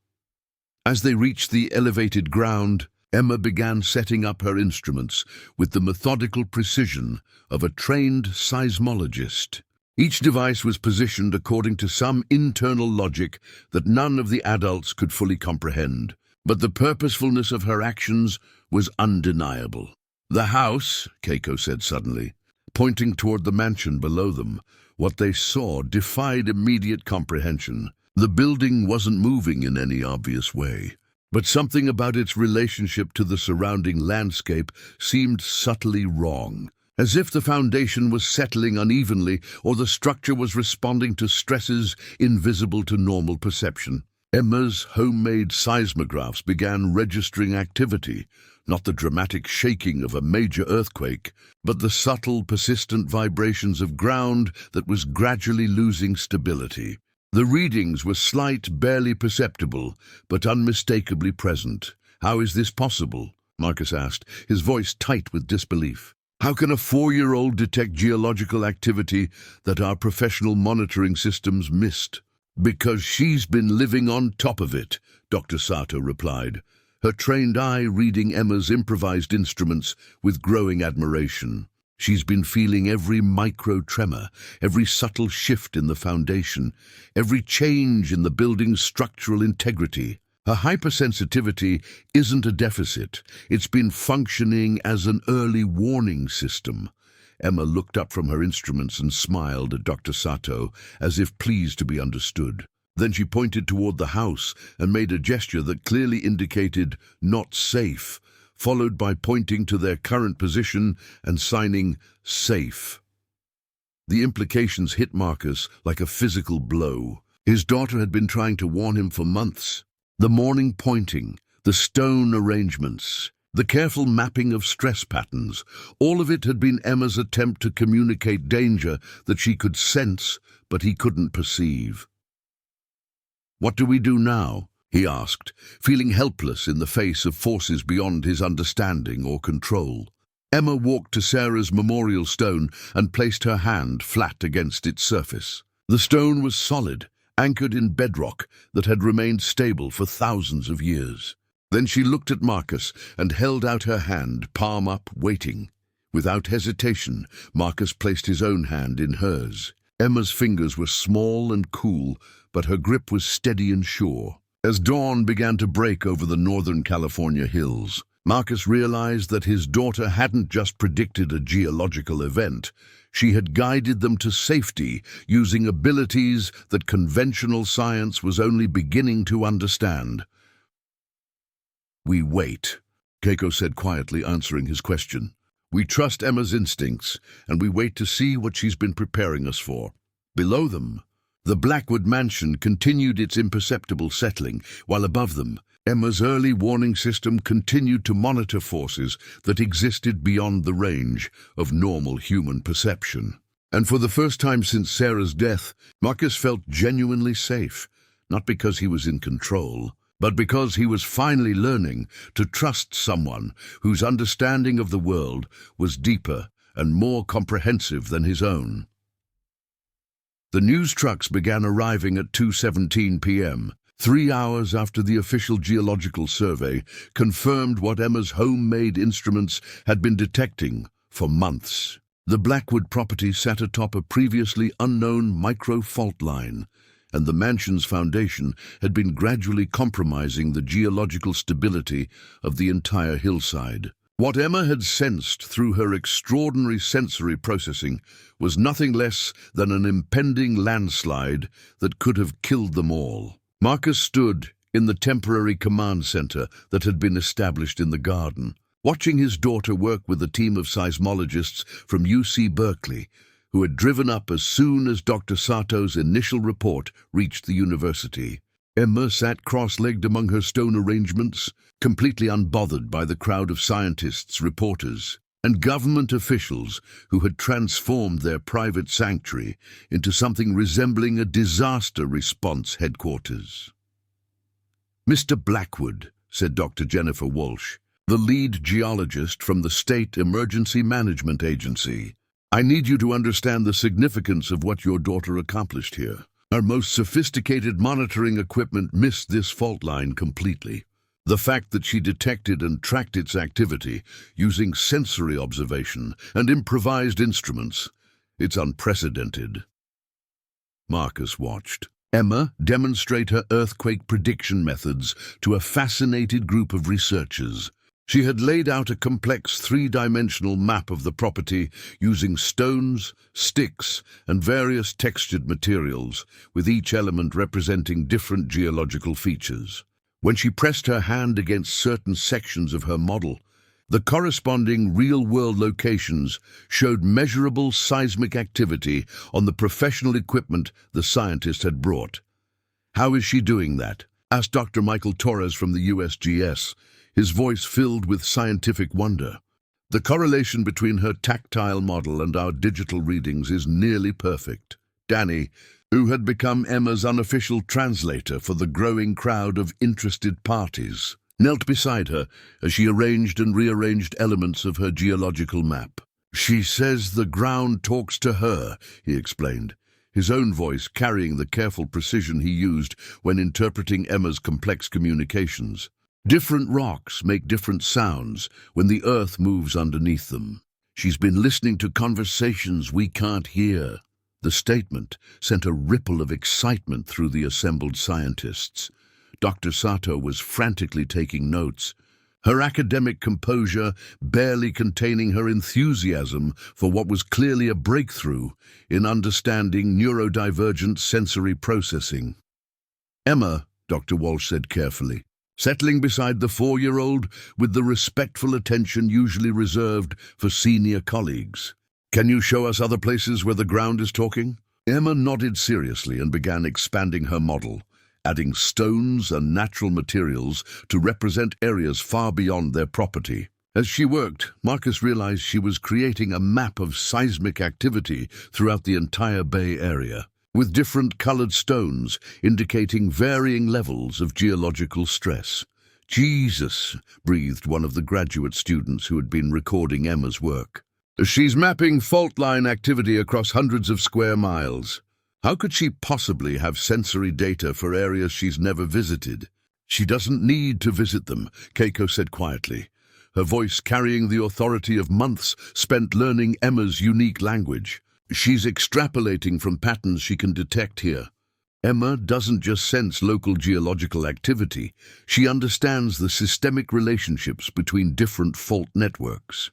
As they reached the elevated ground, Emma began setting up her instruments with the methodical precision of a trained seismologist. Each device was positioned according to some internal logic that none of the adults could fully comprehend, but the purposefulness of her actions was undeniable. "The house," Keiko said suddenly, pointing toward the mansion below them. What they saw defied immediate comprehension. The building wasn't moving in any obvious way, but something about its relationship to the surrounding landscape seemed subtly wrong. As if the foundation was settling unevenly or the structure was responding to stresses invisible to normal perception. Emma's homemade seismographs began registering activity, not the dramatic shaking of a major earthquake, but the subtle, persistent vibrations of ground that was gradually losing stability. The readings were slight, barely perceptible, but unmistakably present. "How is this possible?" Marcus asked, his voice tight with disbelief. "How can a 4-year-old detect geological activity that our professional monitoring systems missed?" "Because she's been living on top of it," Dr. Sato replied, her trained eye reading Emma's improvised instruments with growing admiration. "She's been feeling every micro-tremor, every subtle shift in the foundation, every change in the building's structural integrity. Her hypersensitivity isn't a deficit. It's been functioning as an early warning system." Emma looked up from her instruments and smiled at Dr. Sato, as if pleased to be understood. Then she pointed toward the house and made a gesture that clearly indicated "not safe," followed by pointing to their current position and signing "safe." The implications hit Marcus like a physical blow. His daughter had been trying to warn him for months. The morning pointing, the stone arrangements, the careful mapping of stress patterns, all of it had been Emma's attempt to communicate danger that she could sense but he couldn't perceive. "What do we do now?" he asked, feeling helpless in the face of forces beyond his understanding or control. Emma walked to Sarah's memorial stone and placed her hand flat against its surface. The stone was solid, anchored in bedrock that had remained stable for thousands of years. Then she looked at Marcus and held out her hand, palm up, waiting. Without hesitation, Marcus placed his own hand in hers. Emma's fingers were small and cool, but her grip was steady and sure. As dawn began to break over the northern California hills, Marcus realized that his daughter hadn't just predicted a geological event. She had guided them to safety using abilities that conventional science was only beginning to understand. "We wait," Keiko said quietly, answering his question. "We trust Emma's instincts, and we wait to see what she's been preparing us for." Below them, the Blackwood mansion continued its imperceptible settling, while above them, Emma's early warning system continued to monitor forces that existed beyond the range of normal human perception. And for the first time since Sarah's death, Marcus felt genuinely safe, not because he was in control, but because he was finally learning to trust someone whose understanding of the world was deeper and more comprehensive than his own. The news trucks began arriving at 2:17 p.m., 3 hours after the official geological survey confirmed what Emma's homemade instruments had been detecting for months. The Blackwood property sat atop a previously unknown micro-fault line, and the mansion's foundation had been gradually compromising the geological stability of the entire hillside. What Emma had sensed through her extraordinary sensory processing was nothing less than an impending landslide that could have killed them all. Marcus stood in the temporary command center that had been established in the garden, watching his daughter work with a team of seismologists from UC Berkeley, who had driven up as soon as Dr. Sato's initial report reached the university. Emma sat cross-legged among her stone arrangements, completely unbothered by the crowd of scientists, reporters, and government officials who had transformed their private sanctuary into something resembling a disaster response headquarters. "Mr. Blackwood," said Dr. Jennifer Walsh, the lead geologist from the State Emergency Management Agency, "I need you to understand the significance of what your daughter accomplished here. Our most sophisticated monitoring equipment missed this fault line completely. The fact that she detected and tracked its activity using sensory observation and improvised instruments, it's unprecedented." Marcus watched Emma demonstrate her earthquake prediction methods to a fascinated group of researchers. She had laid out a complex three-dimensional map of the property using stones, sticks, and various textured materials, with each element representing different geological features. When she pressed her hand against certain sections of her model, the corresponding real-world locations showed measurable seismic activity on the professional equipment the scientist had brought. "How is she doing that?" asked Dr. Michael Torres from the USGS, his voice filled with scientific wonder. "The correlation between her tactile model and our digital readings is nearly perfect." Danny, who had become Emma's unofficial translator for the growing crowd of interested parties, knelt beside her as she arranged and rearranged elements of her geological map. "She says the ground talks to her," he explained, his own voice carrying the careful precision he used when interpreting Emma's complex communications. "Different rocks make different sounds when the earth moves underneath them. She's been listening to conversations we can't hear." The statement sent a ripple of excitement through the assembled scientists. Dr. Sato was frantically taking notes, her academic composure barely containing her enthusiasm for what was clearly a breakthrough in understanding neurodivergent sensory processing. "Emma," Dr. Walsh said carefully, settling beside the 4-year-old with the respectful attention usually reserved for senior colleagues, "can you show us other places where the ground is talking?" Emma nodded seriously and began expanding her model, adding stones and natural materials to represent areas far beyond their property. As she worked, Marcus realized she was creating a map of seismic activity throughout the entire Bay Area, with different colored stones indicating varying levels of geological stress. "Jesus," breathed one of the graduate students who had been recording Emma's work. "She's mapping fault line activity across hundreds of square miles. How could she possibly have sensory data for areas she's never visited?" "She doesn't need to visit them," Keiko said quietly, her voice carrying the authority of months spent learning Emma's unique language. "She's extrapolating from patterns she can detect here. Emma doesn't just sense local geological activity, she understands the systemic relationships between different fault networks."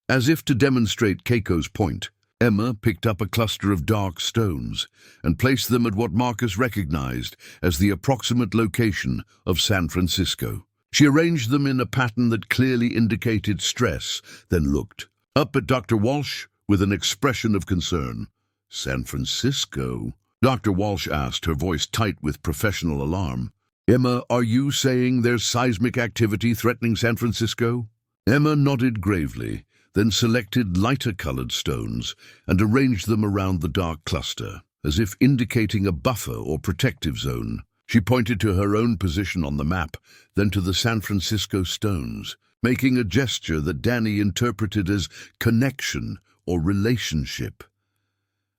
As if to demonstrate Keiko's point, Emma picked up a cluster of dark stones and placed them at what Marcus recognized as the approximate location of San Francisco. She arranged them in a pattern that clearly indicated stress, then looked up at Dr. Walsh with an expression of concern. "San Francisco?" Dr. Walsh asked, her voice tight with professional alarm. "Emma, are you saying there's seismic activity threatening San Francisco?" Emma nodded gravely, then selected lighter-colored stones and arranged them around the dark cluster, as if indicating a buffer or protective zone. She pointed to her own position on the map, then to the San Francisco stones, making a gesture that Danny interpreted as connection or relationship.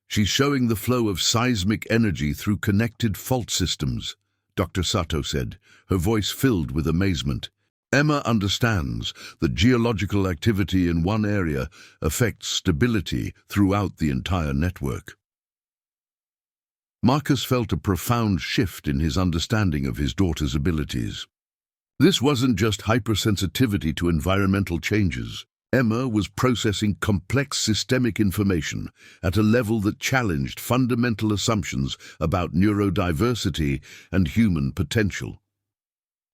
She's showing the flow of seismic energy through connected fault systems, Dr. Sato said, her voice filled with amazement. Emma understands that geological activity in one area affects stability throughout the entire network. Marcus felt a profound shift in his understanding of his daughter's abilities. This wasn't just hypersensitivity to environmental changes. Emma was processing complex systemic information at a level that challenged fundamental assumptions about neurodiversity and human potential.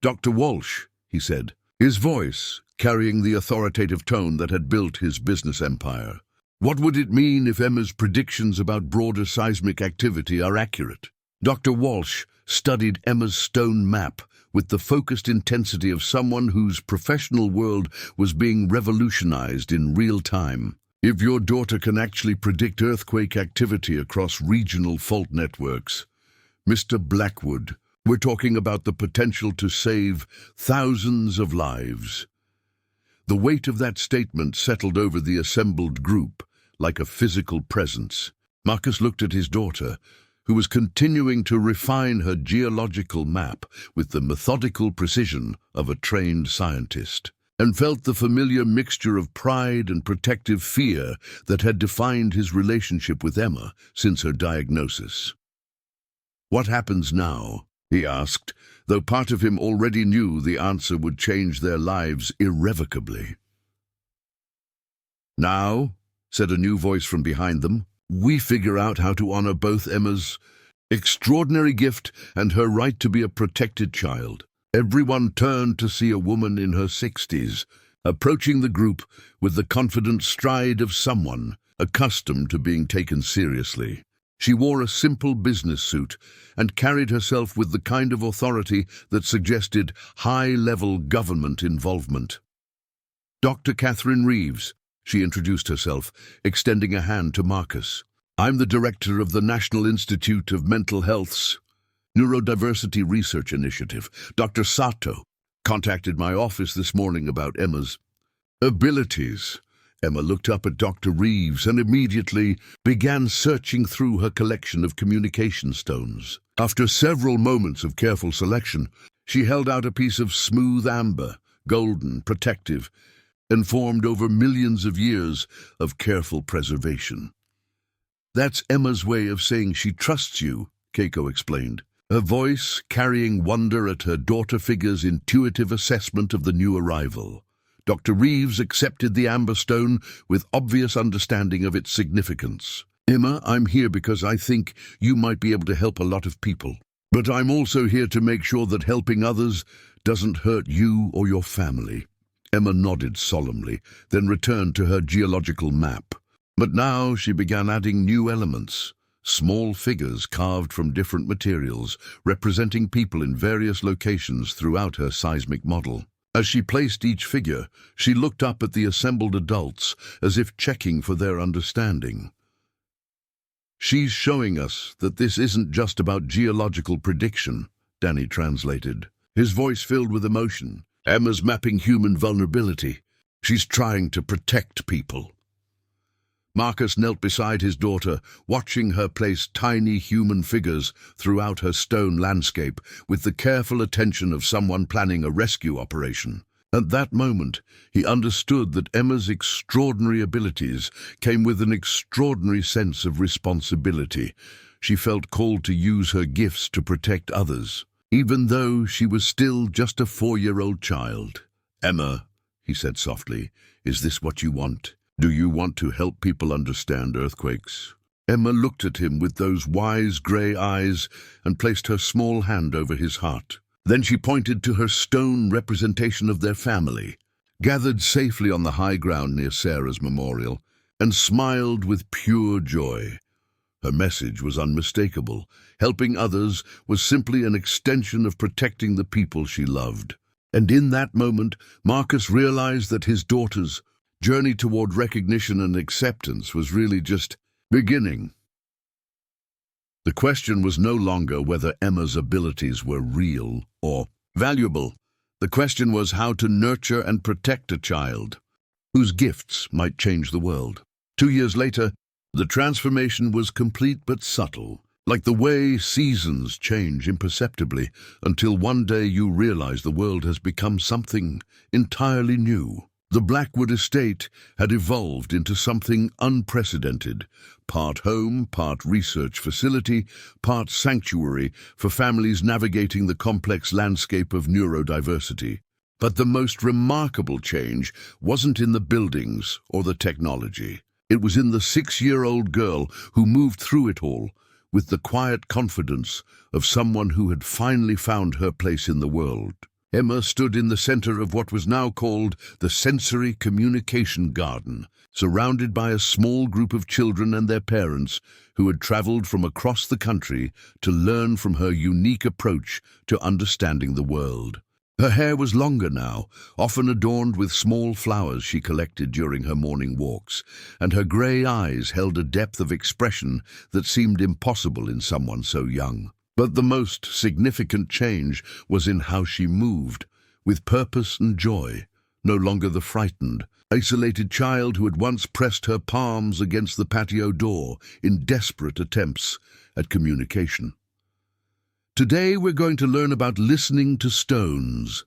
"Dr. Walsh," he said, his voice carrying the authoritative tone that had built his business empire. "What would it mean if Emma's predictions about broader seismic activity are accurate?" Dr. Walsh studied Emma's stone map with the focused intensity of someone whose professional world was being revolutionized in real time. "If your daughter can actually predict earthquake activity across regional fault networks, Mr. Blackwood, we're talking about the potential to save thousands of lives." The weight of that statement settled over the assembled group like a physical presence. Marcus looked at his daughter, who was continuing to refine her geological map with the methodical precision of a trained scientist, and felt the familiar mixture of pride and protective fear that had defined his relationship with Emma since her diagnosis. "What happens now?" he asked, though part of him already knew the answer would change their lives irrevocably. "Now," said a new voice from behind them, "we figure out how to honor both Emma's extraordinary gift and her right to be a protected child." Everyone turned to see a woman in her 60s, approaching the group with the confident stride of someone accustomed to being taken seriously. She wore a simple business suit and carried herself with the kind of authority that suggested high-level government involvement. "Dr. Catherine Reeves," she introduced herself, extending a hand to Marcus. "I'm the director of the National Institute of Mental Health's Neurodiversity Research Initiative. Dr. Sato contacted my office this morning about Emma's abilities." Emma looked up at Dr. Reeves and immediately began searching through her collection of communication stones. After several moments of careful selection, she held out a piece of smooth amber, golden, protective, and formed over millions of years of careful preservation. "That's Emma's way of saying she trusts you," Keiko explained, her voice carrying wonder at her daughter figure's intuitive assessment of the new arrival. Dr. Reeves accepted the amber stone with obvious understanding of its significance. "Emma, I'm here because I think you might be able to help a lot of people. But I'm also here to make sure that helping others doesn't hurt you or your family." Emma nodded solemnly, then returned to her geological map. But now she began adding new elements, small figures carved from different materials, representing people in various locations throughout her seismic model. As she placed each figure, she looked up at the assembled adults as if checking for their understanding. "She's showing us that this isn't just about geological prediction," Danny translated, his voice filled with emotion. "Emma's mapping human vulnerability. She's trying to protect people." Marcus knelt beside his daughter, watching her place tiny human figures throughout her stone landscape with the careful attention of someone planning a rescue operation. At that moment, he understood that Emma's extraordinary abilities came with an extraordinary sense of responsibility. She felt called to use her gifts to protect others, even though she was still just a 4-year-old child. "Emma," he said softly, "is this what you want? Do you want to help people understand earthquakes?" Emma looked at him with those wise grey eyes and placed her small hand over his heart. Then she pointed to her stone representation of their family, gathered safely on the high ground near Sarah's memorial, and smiled with pure joy. Her message was unmistakable. Helping others was simply an extension of protecting the people she loved. And in that moment, Marcus realized that his daughter's journey toward recognition and acceptance was really just beginning. The question was no longer whether Emma's abilities were real or valuable. The question was how to nurture and protect a child whose gifts might change the world. 2 years later, the transformation was complete but subtle, like the way seasons change imperceptibly until one day you realize the world has become something entirely new. The Blackwood estate had evolved into something unprecedented, part home, part research facility, part sanctuary for families navigating the complex landscape of neurodiversity. But the most remarkable change wasn't in the buildings or the technology. It was in the 6-year-old girl who moved through it all with the quiet confidence of someone who had finally found her place in the world. Emma stood in the center of what was now called the Sensory Communication Garden, surrounded by a small group of children and their parents who had traveled from across the country to learn from her unique approach to understanding the world. Her hair was longer now, often adorned with small flowers she collected during her morning walks, and her grey eyes held a depth of expression that seemed impossible in someone so young. But the most significant change was in how she moved, with purpose and joy, no longer the frightened, isolated child who had once pressed her palms against the patio door in desperate attempts at communication. "Today we're going to learn about listening to stones,"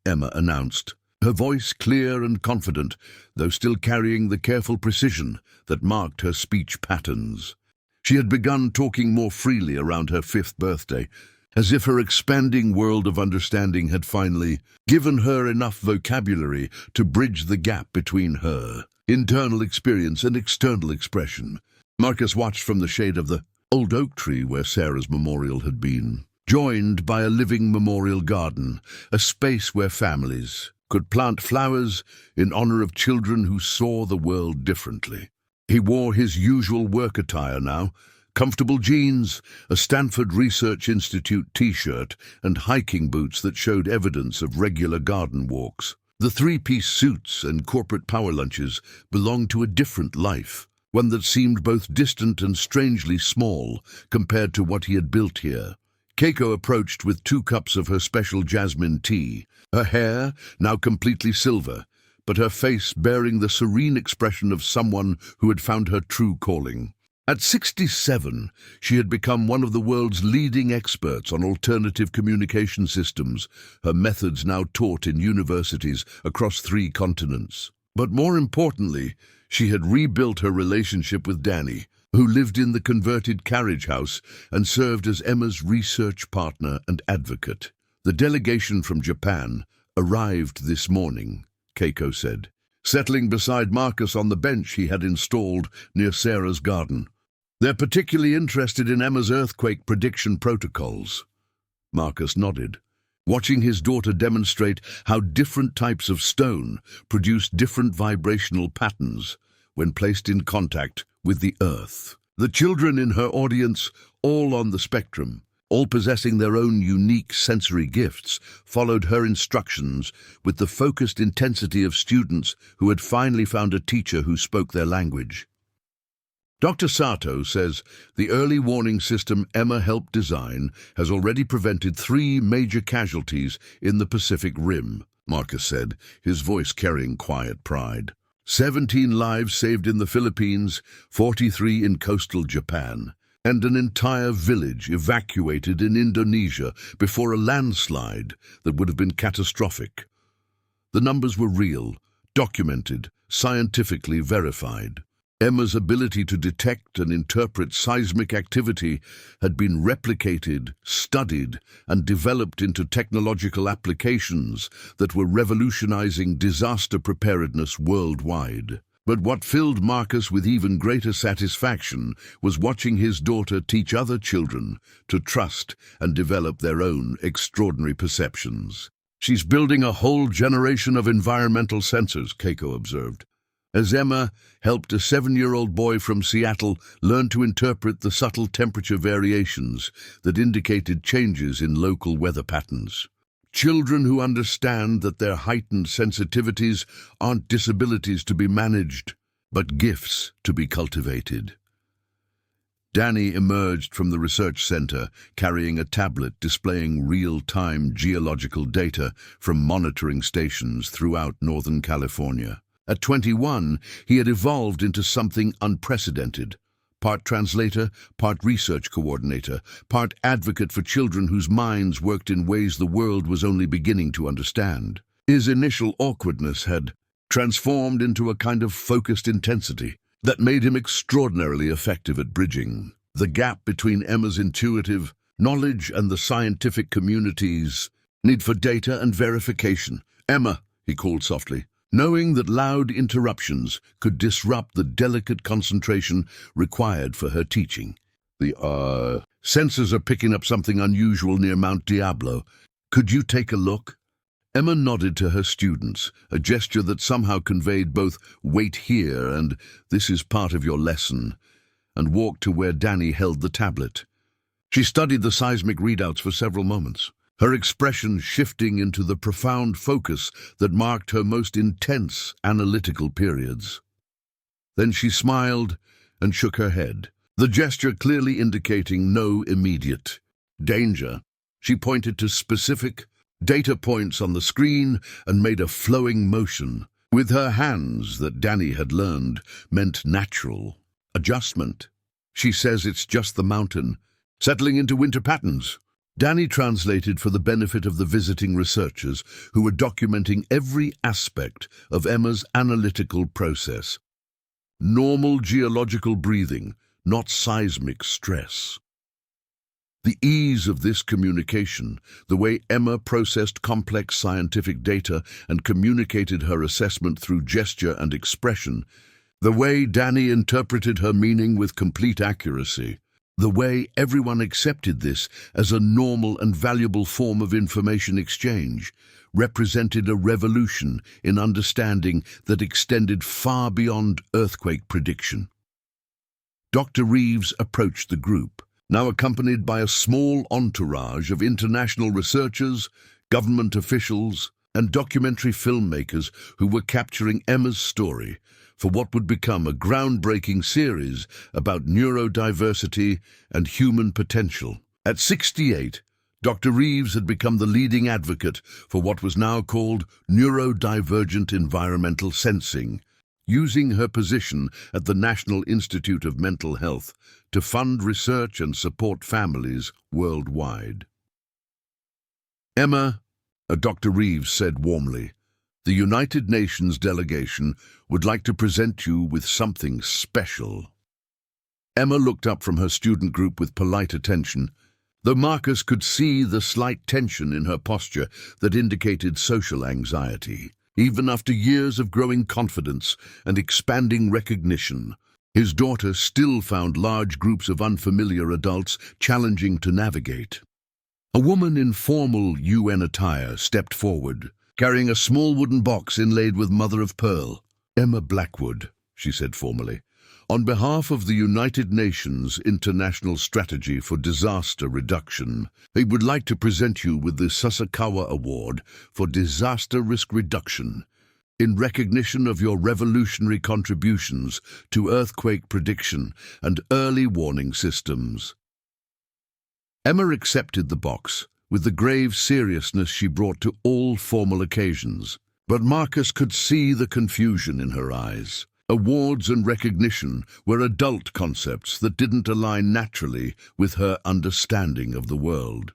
Emma announced, her voice clear and confident, though still carrying the careful precision that marked her speech patterns. She had begun talking more freely around her 5th birthday, as if her expanding world of understanding had finally given her enough vocabulary to bridge the gap between her internal experience and external expression. Marcus watched from the shade of the old oak tree where Sarah's memorial had been, joined by a living memorial garden, a space where families could plant flowers in honor of children who saw the world differently. He wore his usual work attire now, comfortable jeans, a Stanford Research Institute t-shirt, and hiking boots that showed evidence of regular garden walks. The 3-piece suits and corporate power lunches belonged to a different life, one that seemed both distant and strangely small compared to what he had built here. Keiko approached with 2 cups of her special jasmine tea, her hair now completely silver, but her face bearing the serene expression of someone who had found her true calling. At 67, she had become one of the world's leading experts on alternative communication systems, her methods now taught in universities across 3 continents. But more importantly, she had rebuilt her relationship with Danny, who lived in the converted carriage house and served as Emma's research partner and advocate. "The delegation from Japan arrived this morning," Keiko said, settling beside Marcus on the bench he had installed near Sarah's garden. "They're particularly interested in Emma's earthquake prediction protocols." Marcus nodded, watching his daughter demonstrate how different types of stone produce different vibrational patterns when placed in contact with the earth. The children in her audience, all on the spectrum, all possessing their own unique sensory gifts, followed her instructions with the focused intensity of students who had finally found a teacher who spoke their language. Dr. Sato says the early warning system Emma helped design has already prevented 3 major casualties in the Pacific Rim, Marcus said, his voice carrying quiet pride. 17 lives saved in the Philippines, 43 in coastal Japan, and an entire village evacuated in Indonesia before a landslide that would have been catastrophic. The numbers were real, documented, scientifically verified. Emma's ability to detect and interpret seismic activity had been replicated, studied, and developed into technological applications that were revolutionizing disaster preparedness worldwide. But what filled Marcus with even greater satisfaction was watching his daughter teach other children to trust and develop their own extraordinary perceptions. "She's building a whole generation of environmental sensors," Keiko observed, as Emma helped a 7-year-old boy from Seattle learn to interpret the subtle temperature variations that indicated changes in local weather patterns. Children who understand that their heightened sensitivities aren't disabilities to be managed, but gifts to be cultivated. Danny emerged from the research center carrying a tablet displaying real-time geological data from monitoring stations throughout Northern California. At 21, he had evolved into something unprecedented. Part translator, part research coordinator, part advocate for children whose minds worked in ways the world was only beginning to understand. His initial awkwardness had transformed into a kind of focused intensity that made him extraordinarily effective at bridging the gap between Emma's intuitive knowledge and the scientific community's need for data and verification. "Emma," he called softly, knowing that loud interruptions could disrupt the delicate concentration required for her teaching. The sensors are picking up something unusual near Mount Diablo. Could you take a look?" Emma nodded to her students, a gesture that somehow conveyed both "wait here" and "this is part of your lesson," and walked to where Danny held the tablet. She studied the seismic readouts for several moments, her expression shifting into the profound focus that marked her most intense analytical periods. Then she smiled and shook her head, the gesture clearly indicating no immediate danger. She pointed to specific data points on the screen and made a flowing motion with her hands that Danny had learned meant natural adjustment. "She says it's just the mountain, settling into winter patterns." Danny translated for the benefit of the visiting researchers who were documenting every aspect of Emma's analytical process. Normal geological breathing, not seismic stress. The ease of this communication, the way Emma processed complex scientific data and communicated her assessment through gesture and expression, the way Danny interpreted her meaning with complete accuracy, the way everyone accepted this as a normal and valuable form of information exchange, represented a revolution in understanding that extended far beyond earthquake prediction. Dr. Reeves approached the group, now accompanied by a small entourage of international researchers, government officials, and documentary filmmakers who were capturing Emma's story for what would become a groundbreaking series about neurodiversity and human potential. At 68, Dr. Reeves had become the leading advocate for what was now called neurodivergent environmental sensing, using her position at the National Institute of Mental Health to fund research and support families worldwide. "Emma," Dr. Reeves said warmly, "the United Nations delegation would like to present you with something special." Emma looked up from her student group with polite attention, though Marcus could see the slight tension in her posture that indicated social anxiety. Even after years of growing confidence and expanding recognition, his daughter still found large groups of unfamiliar adults challenging to navigate. A woman in formal UN attire stepped forward, carrying a small wooden box inlaid with mother-of-pearl. "Emma Blackwood," she said formally, "on behalf of the United Nations International Strategy for Disaster Reduction, I would like to present you with the Sasakawa Award for Disaster Risk Reduction in recognition of your revolutionary contributions to earthquake prediction and early warning systems." Emma accepted the box with the grave seriousness she brought to all formal occasions, but Marcus could see the confusion in her eyes. Awards and recognition were adult concepts that didn't align naturally with her understanding of the world.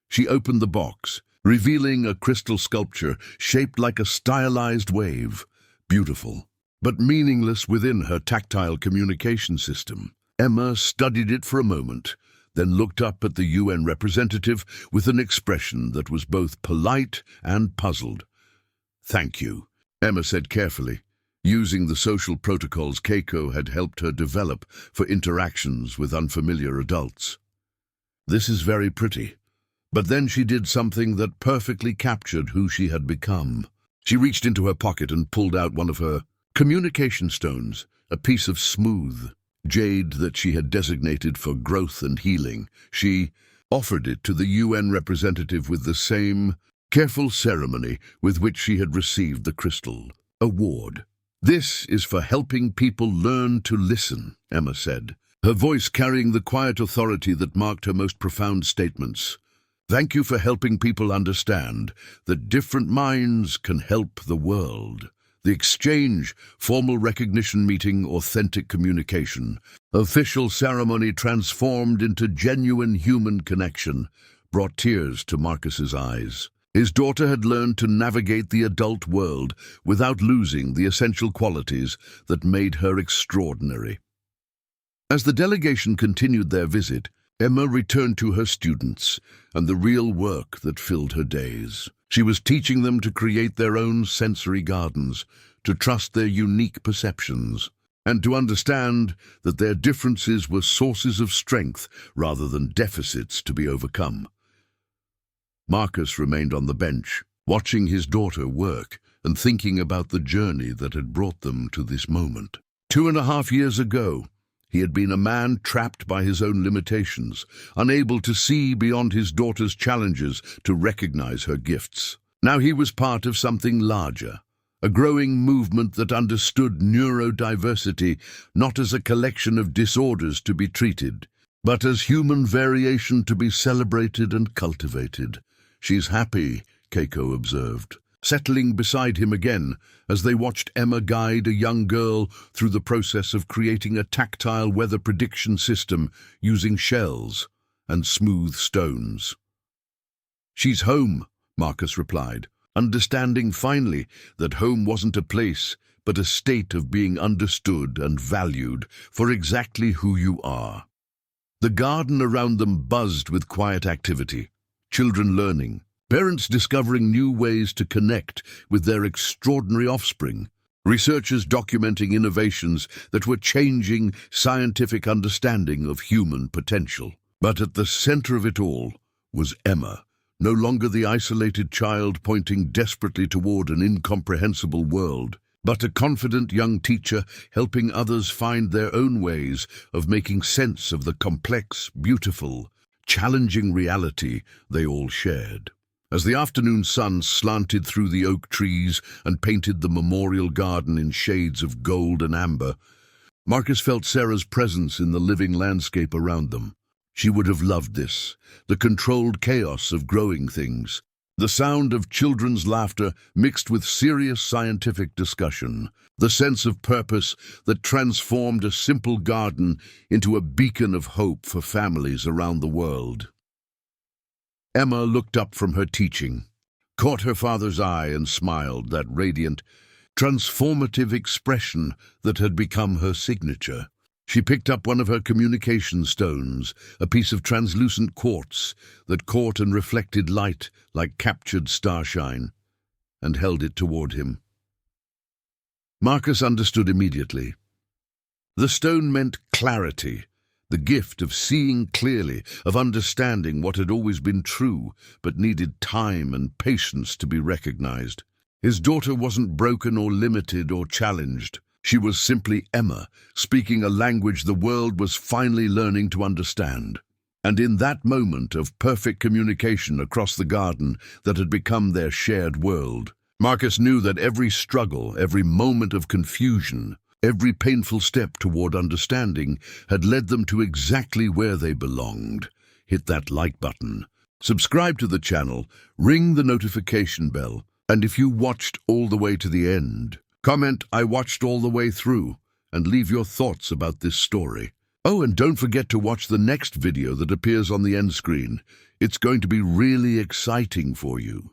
She opened the box, revealing a crystal sculpture shaped like a stylized wave, beautiful, but meaningless within her tactile communication system. Emma studied it for a moment, then looked up at the UN representative with an expression that was both polite and puzzled. "Thank you," Emma said carefully, using the social protocols Keiko had helped her develop for interactions with unfamiliar adults. "This is very pretty." But then she did something that perfectly captured who she had become. She reached into her pocket and pulled out one of her communication stones, a piece of smooth jade that she had designated for growth and healing. She offered it to the UN representative with the same careful ceremony with which she had received the crystal award. "This is for helping people learn to listen," Emma said, her voice carrying the quiet authority that marked her most profound statements. "Thank you for helping people understand that different minds can help the world." The exchange, formal recognition meeting, authentic communication, official ceremony transformed into genuine human connection, brought tears to Marcus's eyes. His daughter had learned to navigate the adult world without losing the essential qualities that made her extraordinary. As the delegation continued their visit, Emma returned to her students and the real work that filled her days. She was teaching them to create their own sensory gardens, to trust their unique perceptions, and to understand that their differences were sources of strength rather than deficits to be overcome. Marcus remained on the bench, watching his daughter work and thinking about the journey that had brought them to this moment. 2.5 years ago, he had been a man trapped by his own limitations, unable to see beyond his daughter's challenges to recognize her gifts. Now he was part of something larger, a growing movement that understood neurodiversity not as a collection of disorders to be treated, but as human variation to be celebrated and cultivated. "She's happy," Keiko observed, settling beside him again as they watched Emma guide a young girl through the process of creating a tactile weather prediction system using shells and smooth stones. "She's home," Marcus replied, understanding finally that home wasn't a place, but a state of being understood and valued for exactly who you are. The garden around them buzzed with quiet activity, children learning, parents discovering new ways to connect with their extraordinary offspring, researchers documenting innovations that were changing scientific understanding of human potential. But at the center of it all was Emma, no longer the isolated child pointing desperately toward an incomprehensible world, but a confident young teacher helping others find their own ways of making sense of the complex, beautiful, challenging reality they all shared. As the afternoon sun slanted through the oak trees and painted the memorial garden in shades of gold and amber, Marcus felt Sarah's presence in the living landscape around them. She would have loved this, the controlled chaos of growing things, the sound of children's laughter mixed with serious scientific discussion, the sense of purpose that transformed a simple garden into a beacon of hope for families around the world. Emma looked up from her teaching, caught her father's eye and smiled, that radiant, transformative expression that had become her signature. She picked up one of her communication stones, a piece of translucent quartz that caught and reflected light like captured starshine, and held it toward him. Marcus understood immediately. The stone meant clarity, the gift of seeing clearly, of understanding what had always been true, but needed time and patience to be recognized. His daughter wasn't broken or limited or challenged. She was simply Emma, speaking a language the world was finally learning to understand. And in that moment of perfect communication across the garden that had become their shared world, Marcus knew that every struggle, every moment of confusion, every painful step toward understanding had led them to exactly where they belonged. Hit that like button, subscribe to the channel, ring the notification bell, and if you watched all the way to the end, comment "I watched all the way through" and leave your thoughts about this story. Oh, and don't forget to watch the next video that appears on the end screen. It's going to be really exciting for you.